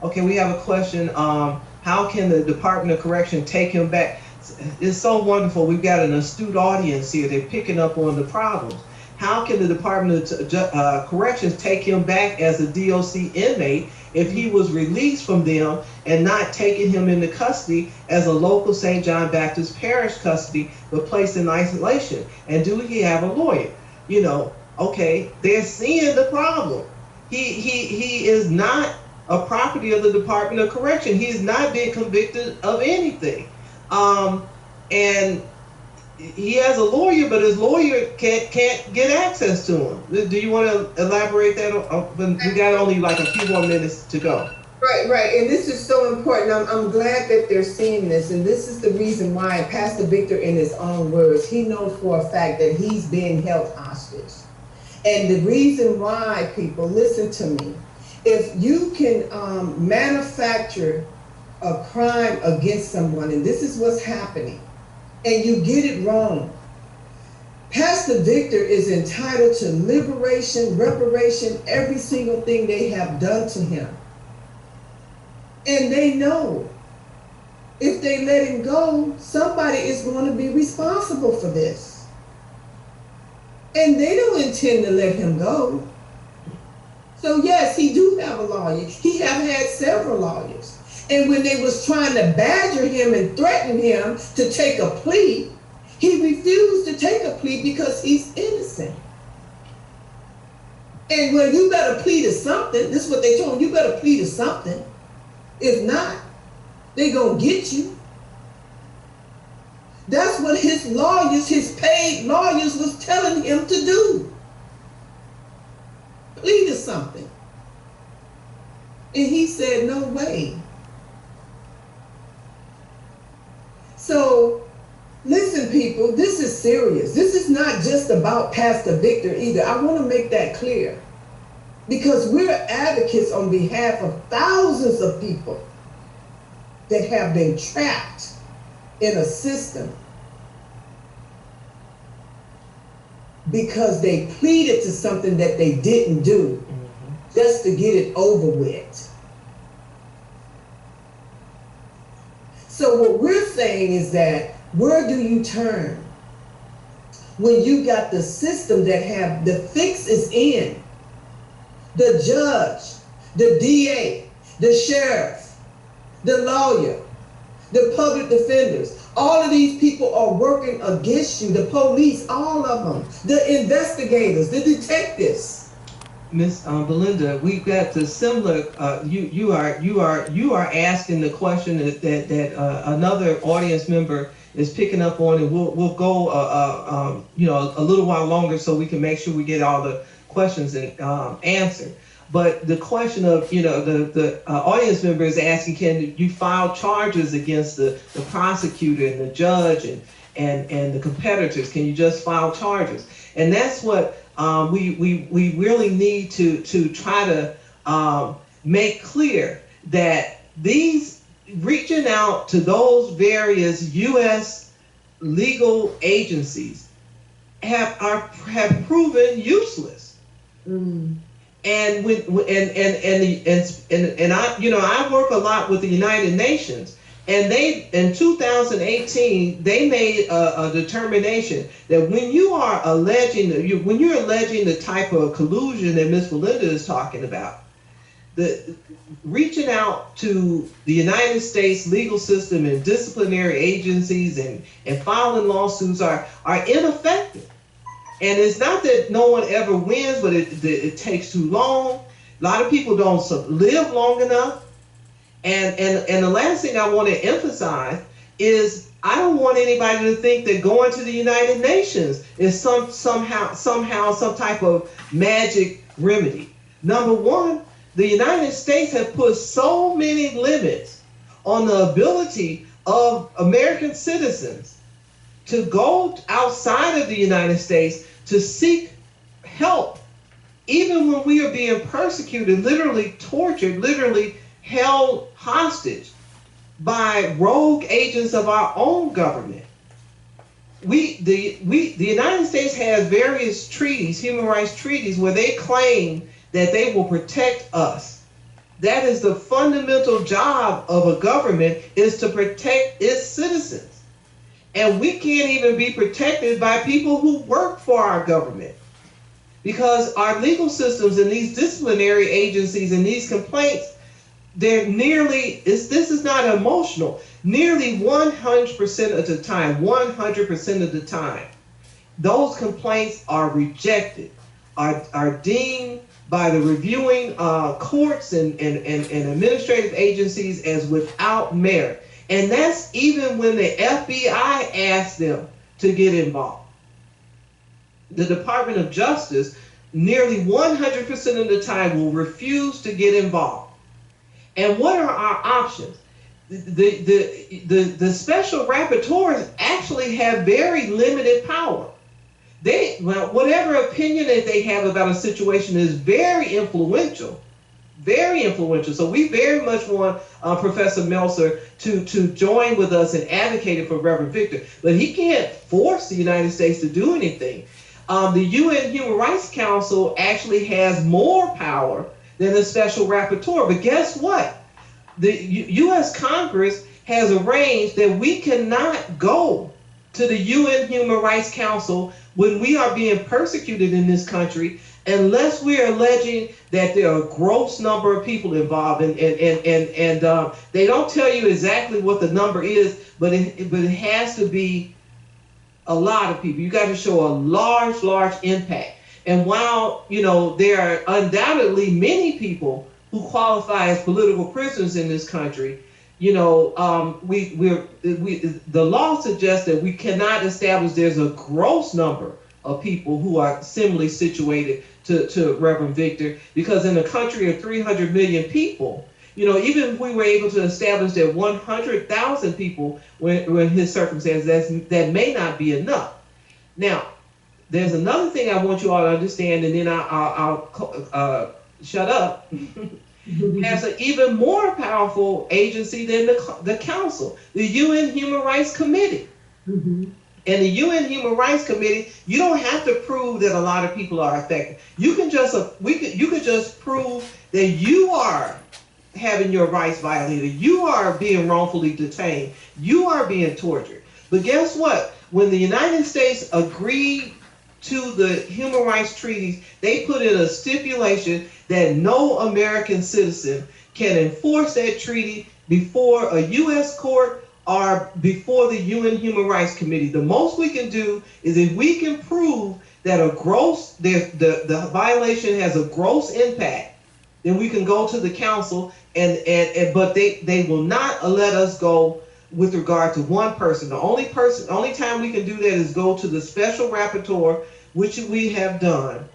Okay, we have a question. How can the Department of Correction take him back? It's so wonderful. We've got an astute audience here. They're picking up on the problems. How can the Department of Corrections take him back as a DOC inmate if he was released from them and not taking him into custody as a local St. John Baptist Parish custody, but placed in isolation? And do he have a lawyer? Okay, they're seeing the problem. He is not a property of the Department of Correction. He is not being convicted of anything. And he has a lawyer, but his lawyer can't get access to him. Do you want to elaborate that? We got only like a few more minutes to go. Right. And this is so important. I'm glad that they're seeing this. And this is the reason why Pastor Victor, in his own words, he knows for a fact that he's being held hostage. And the reason why, people, listen to me. If you can manufacture a crime against someone, and this is what's happening, and you get it wrong, Pastor Victor is entitled to liberation, reparation, every single thing they have done to him. And they know if they let him go, somebody is going to be responsible for this. And they don't intend to let him go. So yes, he do have a lawyer. He have had several lawyers. And when they was trying to badger him and threaten him to take a plea, he refused to take a plea because he's innocent. And well, you better plead to something. This is what they told him. You better plead to something. If not, they gonna get you. That's what his lawyers, his paid lawyers, was telling him to do. Plead to something. And he said, no way. So, listen, people, this is serious. This is not just about Pastor Victor either. I want to make that clear. Because we're advocates on behalf of thousands of people that have been trapped in a system because they pleaded to something that they didn't do just to get it over with. So what we're saying is that where do you turn when you got the system that have the fix is in? The judge, the DA, the sheriff, the lawyer, the public defenders, all of these people are working against you. The police, all of them, the investigators, the detectives. Miss Belinda, we've got the similar. You are asking the question that another audience member is picking up on, and we'll go a little while longer so we can make sure we get all the questions and answered. But the question of the audience member is asking, can you file charges against the prosecutor and the judge and the competitors? Can you just file charges? And that's what we really need to try to make clear, that these reaching out to those various U.S. legal agencies have proven useless. And I work a lot with the United Nations, and they in 2018 they made a determination that when you're alleging the type of collusion that Ms. Belinda is talking about, the reaching out to the United States legal system and disciplinary agencies and filing lawsuits are ineffective. And it's not that no one ever wins, but it takes too long. A lot of people don't live long enough. And the last thing I want to emphasize is I don't want anybody to think that going to the United Nations is somehow some type of magic remedy. Number one, the United States have put so many limits on the ability of American citizens to go outside of the United States to seek help, even when we are being persecuted, literally tortured, literally held hostage by rogue agents of our own government. The United States has various treaties, human rights treaties, where they claim that they will protect us. That is the fundamental job of a government, is to protect its citizens. And we can't even be protected by people who work for our government, because our legal systems and these disciplinary agencies and these complaints, this is not emotional, nearly 100% of the time, 100% of the time, those complaints are rejected, are deemed by the reviewing courts and administrative agencies as without merit. And that's even when the FBI asks them to get involved. The Department of Justice, nearly 100% of the time, will refuse to get involved. And what are our options? The special rapporteurs actually have very limited power. Whatever opinion that they have about a situation is very influential, very influential. So we very much want Professor Meltzer to join with us in advocating for Reverend Victor, but he can't force the United States to do anything. The UN Human Rights Council actually has more power than the special rapporteur. But guess what? The U.S. Congress has arranged that we cannot go to the UN Human Rights Council when we are being persecuted in this country unless we are alleging that there are a gross number of people involved. And they don't tell you exactly what the number is, but it has to be a lot of people. You got to show a large impact. And while, there are undoubtedly many people who qualify as political prisoners in this country, the law suggests that we cannot establish there's a gross number of people who are similarly situated to Reverend Victor, because in a country of 300 million people, even if we were able to establish that 100,000 people were in his circumstances, that may not be enough. Now, there's another thing I want you all to understand, and then I'll shut up. There's an even more powerful agency than the Council, the UN Human Rights Committee. Mm-hmm. And the UN Human Rights Committee, you don't have to prove that a lot of people are affected. You can just prove that you are having your rights violated, you are being wrongfully detained, you are being tortured. But guess what? When the United States agreed to the human rights treaties, they put in a stipulation that no American citizen can enforce that treaty before a U.S. court or before the UN Human Rights Committee. The most we can do is if we can prove that the violation has a gross impact, then we can go to the council, but they will not let us go with regard to one person. The only time we can do that is go to the special rapporteur, which we have done.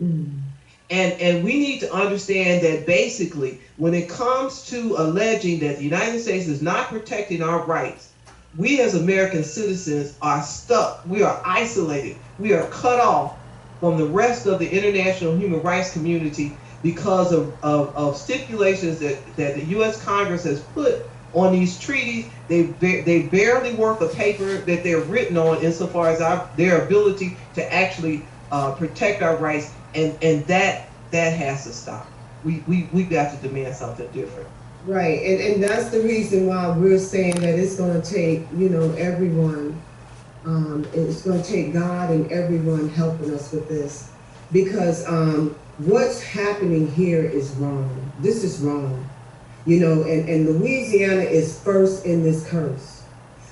Mm. And we need to understand that basically, when it comes to alleging that the United States is not protecting our rights, we as American citizens are stuck. We are isolated. We are cut off from the rest of the international human rights community because of stipulations that the U.S. Congress has put on these treaties. They barely worth the paper that they're written on insofar as their ability to actually protect our rights, and that has to stop. We've got to demand something different. Right, and that's the reason why we're saying that it's going to take, everyone, it's going to take God and everyone helping us with this, because what's happening here is wrong. This is wrong. And Louisiana is first in this curse,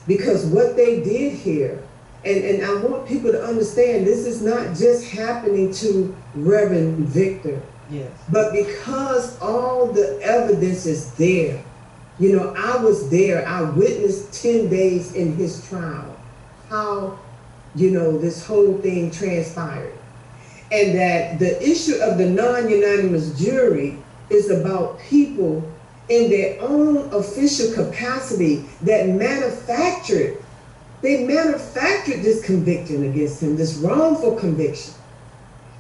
because what they did here, and I want people to understand, this is not just happening to Reverend Victor. Yes. But because all the evidence is there, I was there, I witnessed 10 days in his trial, how, this whole thing transpired. And that the issue of the non-unanimous jury is about people in their own official capacity that manufactured this conviction against him, this wrongful conviction.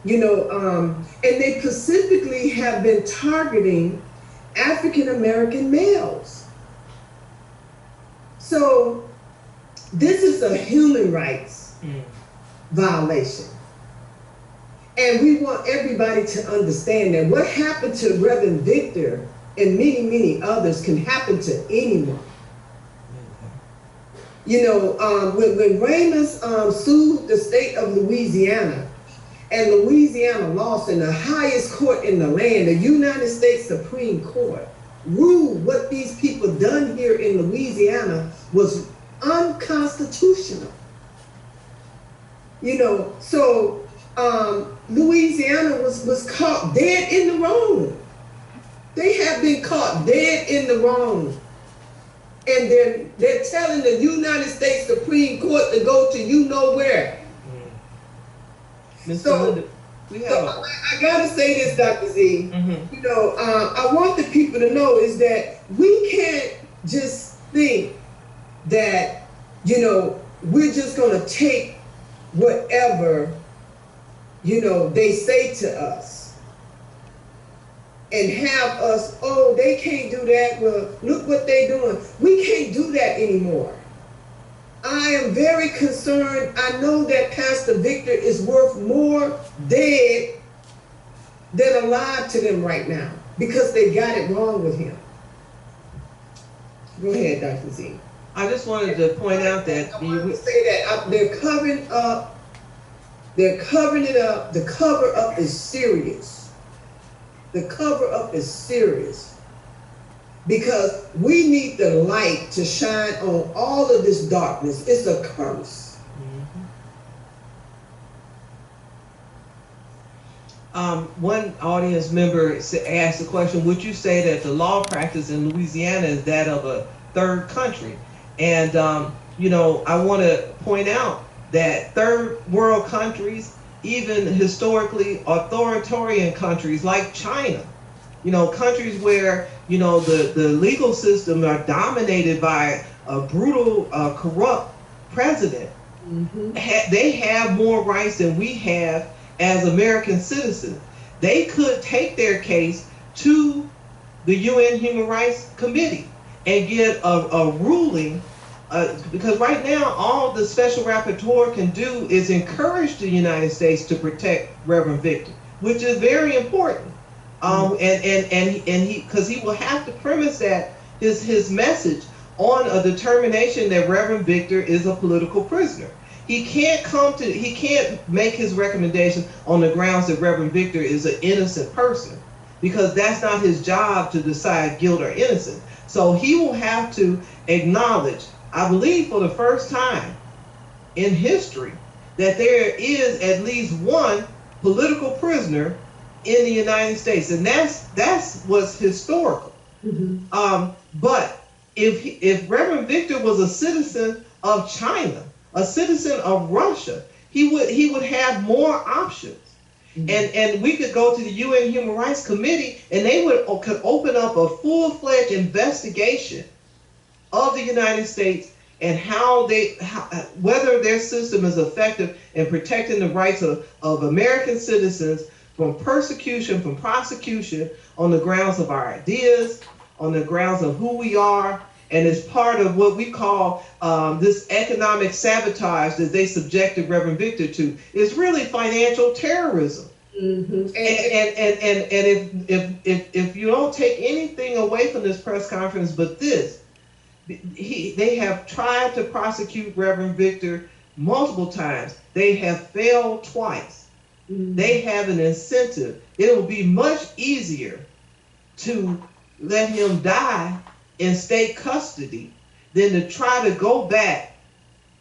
And they specifically have been targeting African American males. So this is a human rights violation. And we want everybody to understand that what happened to Reverend Victor and many, many others can happen to anyone. When Ramus sued the state of Louisiana, and Louisiana lost in the highest court in the land, the United States Supreme Court ruled what these people done here in Louisiana was unconstitutional. So Louisiana was caught dead in the wrong. They have been caught dead in the wrong. And they're telling the United States Supreme Court to go to where. So I gotta say this, Dr. Z. Mm-hmm. I want the people to know is that we can't just think that, we're just gonna take whatever, they say to us. and have us, oh, they can't do that. Well, look what they're doing. We can't do that anymore. I am very concerned. I know that Pastor Victor is worth more dead than alive to them right now because they got it wrong with him. Go ahead, Dr. Z. I just wanted to point out that I wanted to say that they're covering up. They're covering it up. The cover up is serious. The cover up is serious because we need the light to shine on all of this darkness. It's a curse. One audience member asked the question, would you say that the law practice in Louisiana is that of a third country? And, you know, I want to point out that third world countries, even historically authoritarian countries like China, you know, countries where, you know, the legal system are dominated by a brutal, corrupt president, they have more rights than we have as American citizens. They could take their case to the UN Human Rights Committee and get a ruling, because right now all the special rapporteur can do is encourage the United States to protect Reverend Victor, which is very important. And he, because he will have to premise that his message on a determination that Reverend Victor is a political prisoner. He can't make his recommendation on the grounds that Reverend Victor is an innocent person, because that's not his job to decide guilt or innocence. So he will have to acknowledge, I believe for the first time in history, that there is at least one political prisoner in the United States, and that's what's historical. But if Reverend Victor was a citizen of China, a citizen of Russia, he would have more options. And we could go to the UN Human Rights Committee and they could open up a full-fledged investigation of the United States and whether their system is effective in protecting the rights of American citizens from persecution, from prosecution on the grounds of our ideas, on the grounds of who we are, and it's part of what we call this economic sabotage that they subjected Reverend Victor to. Is really financial terrorism. And if you don't take anything away from this press conference but this, they have tried to prosecute Reverend Victor multiple times. They have failed twice. They have an incentive. It will be much easier to let him die in state custody than to try to go back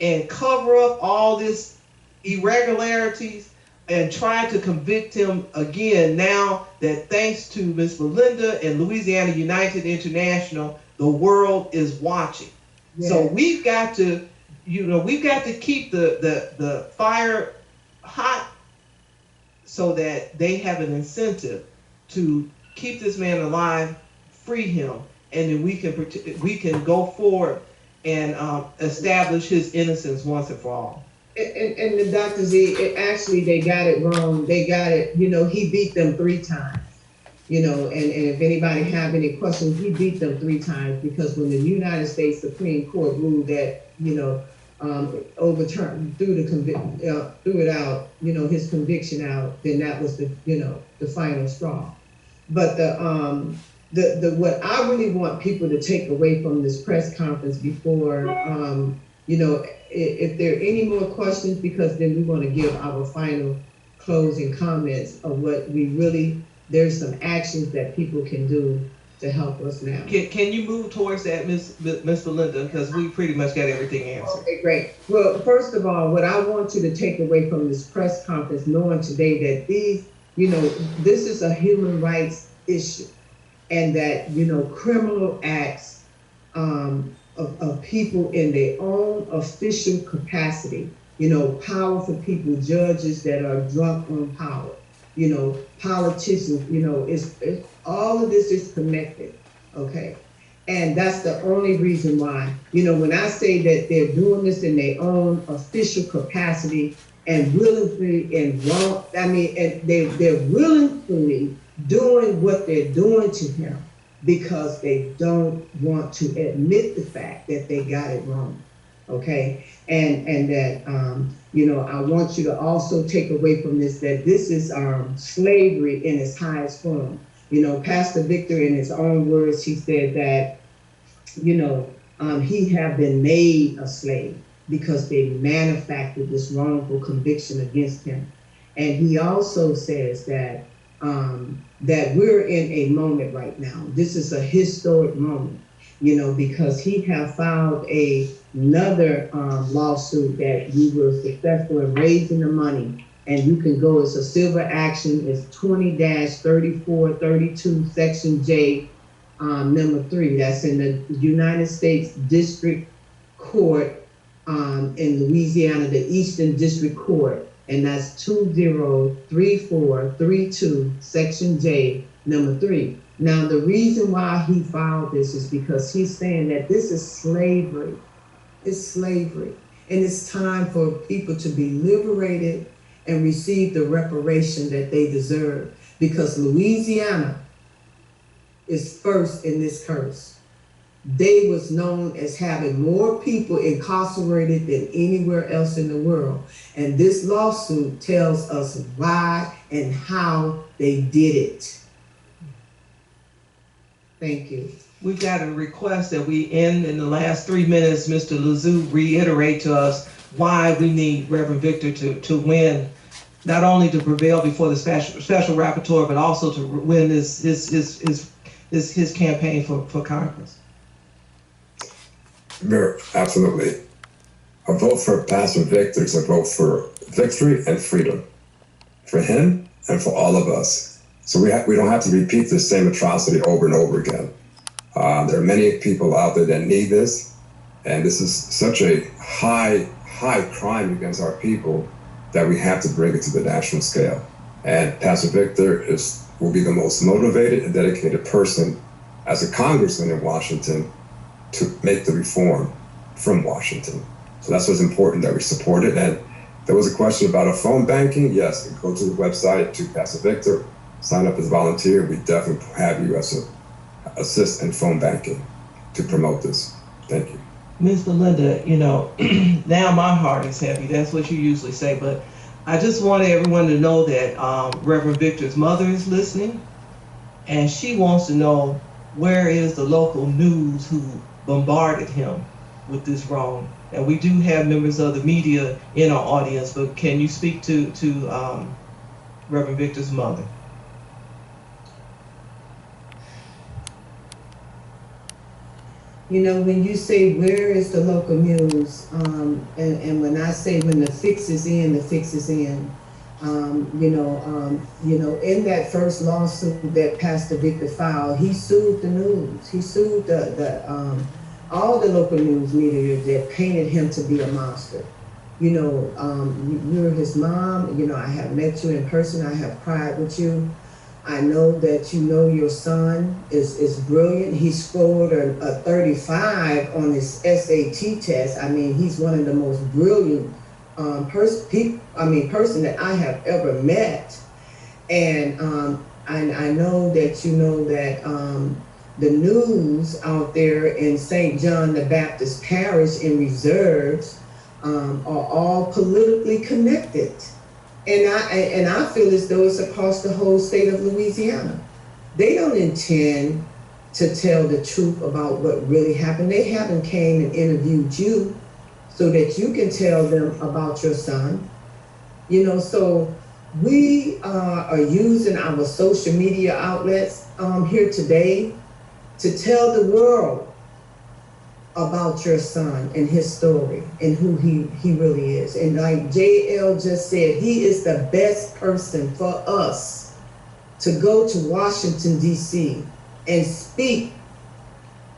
and cover up all this irregularities and try to convict him again, now that thanks to Miss Belinda and Louisiana United International, the world is watching. Yeah. So we've got to, we've got to keep the fire hot so that they have an incentive to keep this man alive, free him, and then we can go forward and establish his innocence once and for all. And the Dr. Z, actually they got it wrong. They got it, he beat them 3 times. And if anybody have any questions, he beat them 3 times, because when the United States Supreme Court ruled that, overturned, threw it out, his conviction out, then that was the final straw. But what I really want people to take away from this press conference before, if there are any more questions, because then we want to give our final closing comments of what there's some actions that people can do to help us now. Can you move towards that, Miss Belinda, because we pretty much got everything answered. Okay, great. Well, first of all, what I want you to take away from this press conference, knowing today that this is a human rights issue, and that, criminal acts of people in their own official capacity, powerful people, judges that are drunk on power, politicians, all of this is connected, okay? And that's the only reason why, when I say that they're doing this in their own official capacity, and willingly and wrong. I mean, and they're willingly doing what they're doing to him because they don't want to admit the fact that they got it wrong. Okay, and that you know, I want you to also take away from this that this is slavery in its highest form. You know, Pastor Victor, in his own words, he said that, you know, he have been made a slave because they manufactured this wrongful conviction against him. And he also says that that we're in a moment right now. This is a historic moment, you know, because he have filed another lawsuit that we were successful in raising the money. And you can go, it's a civil action, it's 20-3432, Section J, number 3. That's in the United States District Court in Louisiana, the Eastern District Court. And that's 20-3432, Section J, number 3. Now, the reason why he filed this is because he's saying that this is slavery. It's slavery. And it's time for people to be liberated and receive the reparation that they deserve. Because Louisiana is first in this curse. They was known as having more people incarcerated than anywhere else in the world. And this lawsuit tells us why and how they did it. Thank you. We've got a request that we end in the last 3 minutes. Mr. Lazou reiterate to us why we need Reverend Victor to win, not only to prevail before the special rapporteur, but also to win his campaign for Congress. Absolutely. A vote for Pastor Victor is a vote for victory and freedom for him and for all of us. So we don't have to repeat the same atrocity over and over again. There are many people out there that need this, and this is such a high crime against our people that we have to bring it to the national scale. And Pastor Victor will be the most motivated and dedicated person as a congressman in Washington to make the reform from Washington. So that's what's important, that we support it. And there was a question about a phone banking. Yes, go to the website to Pastor Victor, sign up as a volunteer. We definitely have you as an assist in phone banking to promote this. Thank you. Ms. Belinda, you know, now my heart is heavy. That's what you usually say, but I just wanted everyone to know that Reverend Victor's mother is listening, and she wants to know where is the local news who bombarded him with this wrong. And we do have members of the media in our audience, but can you speak to Reverend Victor's mother? You know, when you say where is the local news, and when I say when the fix is in, the fix is in. You know, in that first lawsuit that Pastor Victor filed, he sued the news. He sued all the local news media that painted him to be a monster. You know, you're his mom. You know, I have met you in person. I have cried with you. I know that you know your son is brilliant. He scored a 35 on his SAT test. I mean, he's one of the most brilliant person that I have ever met. And I know that you know that the news out there in St. John the Baptist Parish in reserves are all politically connected. And I feel as though it's across the whole state of Louisiana. They don't intend to tell the truth about what really happened. They haven't came and interviewed you so that you can tell them about your son. You know, so we are using our social media outlets here today to tell the world about your son and his story and who he really is. And like JL just said, he is the best person for us to go to Washington, D.C. and speak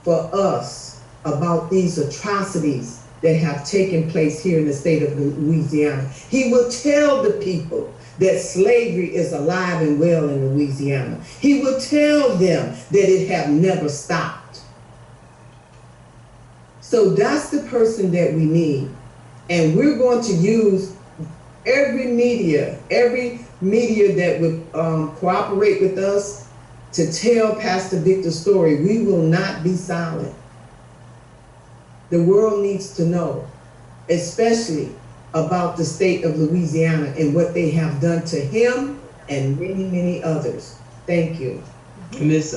for us about these atrocities that have taken place here in the state of Louisiana. He will tell the people that slavery is alive and well in Louisiana. He will tell them that it have never stopped. So that's the person that we need. And we're going to use every media that would cooperate with us to tell Pastor Victor's story. We will not be silent. The world needs to know, especially about the state of Louisiana and what they have done to him and many, many others. Thank you. Mrs.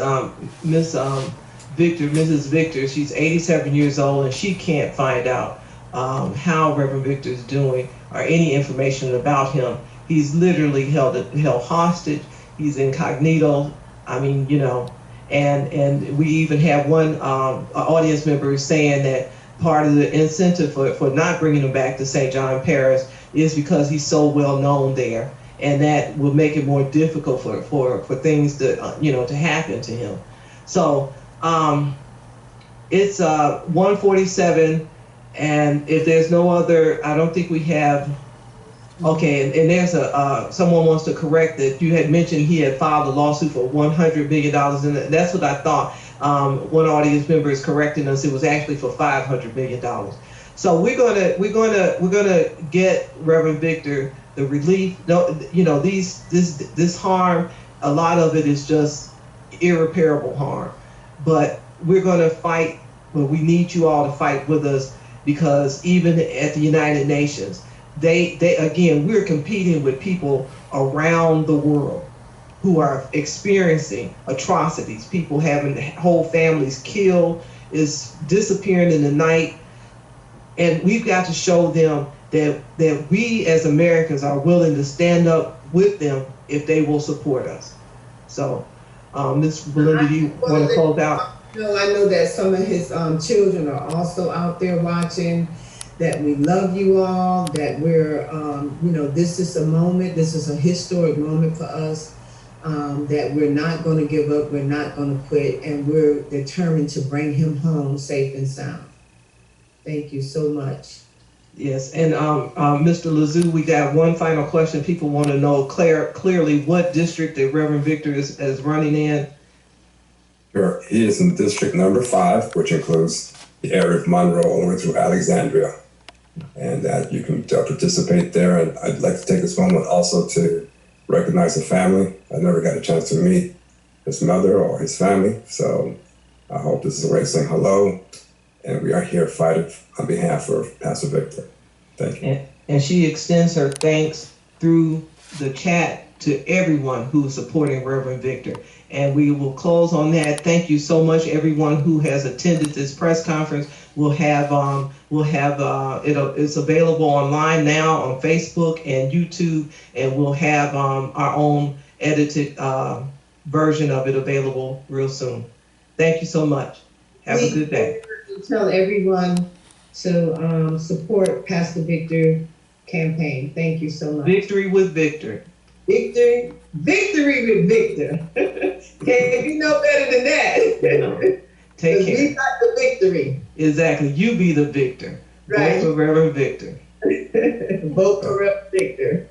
Victor, she's 87 years old and she can't find out how Reverend Victor is doing or any information about him. He's literally held hostage. He's incognito. I mean, and we even have one audience member saying that part of the incentive for not bringing him back to St. John Parish is because he's so well known there, and that will make it more difficult for things to to happen to him. So it's 1:47, and if there's no other, I don't think we have. Okay, and there's someone wants to correct that you had mentioned he had filed a lawsuit for $100 million, and that's what I thought. One audience member is correcting us; it was actually for $500 million. So we're gonna get Reverend Victor the relief. No, this harm, a lot of it is just irreparable harm, but we're gonna fight. But we need you all to fight with us, because even at the United Nations, they again, we're competing with people around the world who are experiencing atrocities, people having whole families killed, is disappearing in the night. And we've got to show them that we as Americans are willing to stand up with them if they will support us. So, Ms. Belinda, do you want to close out? I know that some of his children are also out there watching, that we love you all, that we're, this is a moment, this is a historic moment for us, that we're not going to give up, we're not going to quit, and we're determined to bring him home safe and sound. Thank you so much. Yes, and Mr. Lazou, we got one final question. People want to know clearly what district that Reverend Victor is running in. Sure. He is in District Number 5, which includes the area of Monroe all the way through Alexandria. And that you can participate there. And I'd like to take this moment also to recognize the family. I never got a chance to meet his mother or his family. So I hope this is a way of saying hello. And we are here fighting on behalf of Pastor Victor. Thank you. And she extends her thanks through the chat to everyone who is supporting Reverend Victor. And we will close on that. Thank you so much, everyone who has attended this press conference. It's available online now on Facebook and YouTube, and we'll have our own edited version of it available real soon. Thank you so much. Have a good day. Tell everyone to support Pastor Victor campaign. Thank you so much. Victory with Victor. Victory with Victor. Can't be no better than that. Take care. We got the victory. Exactly. You be the victor. Right. Vote for Reverend Victor. Vote for Reverend Victor.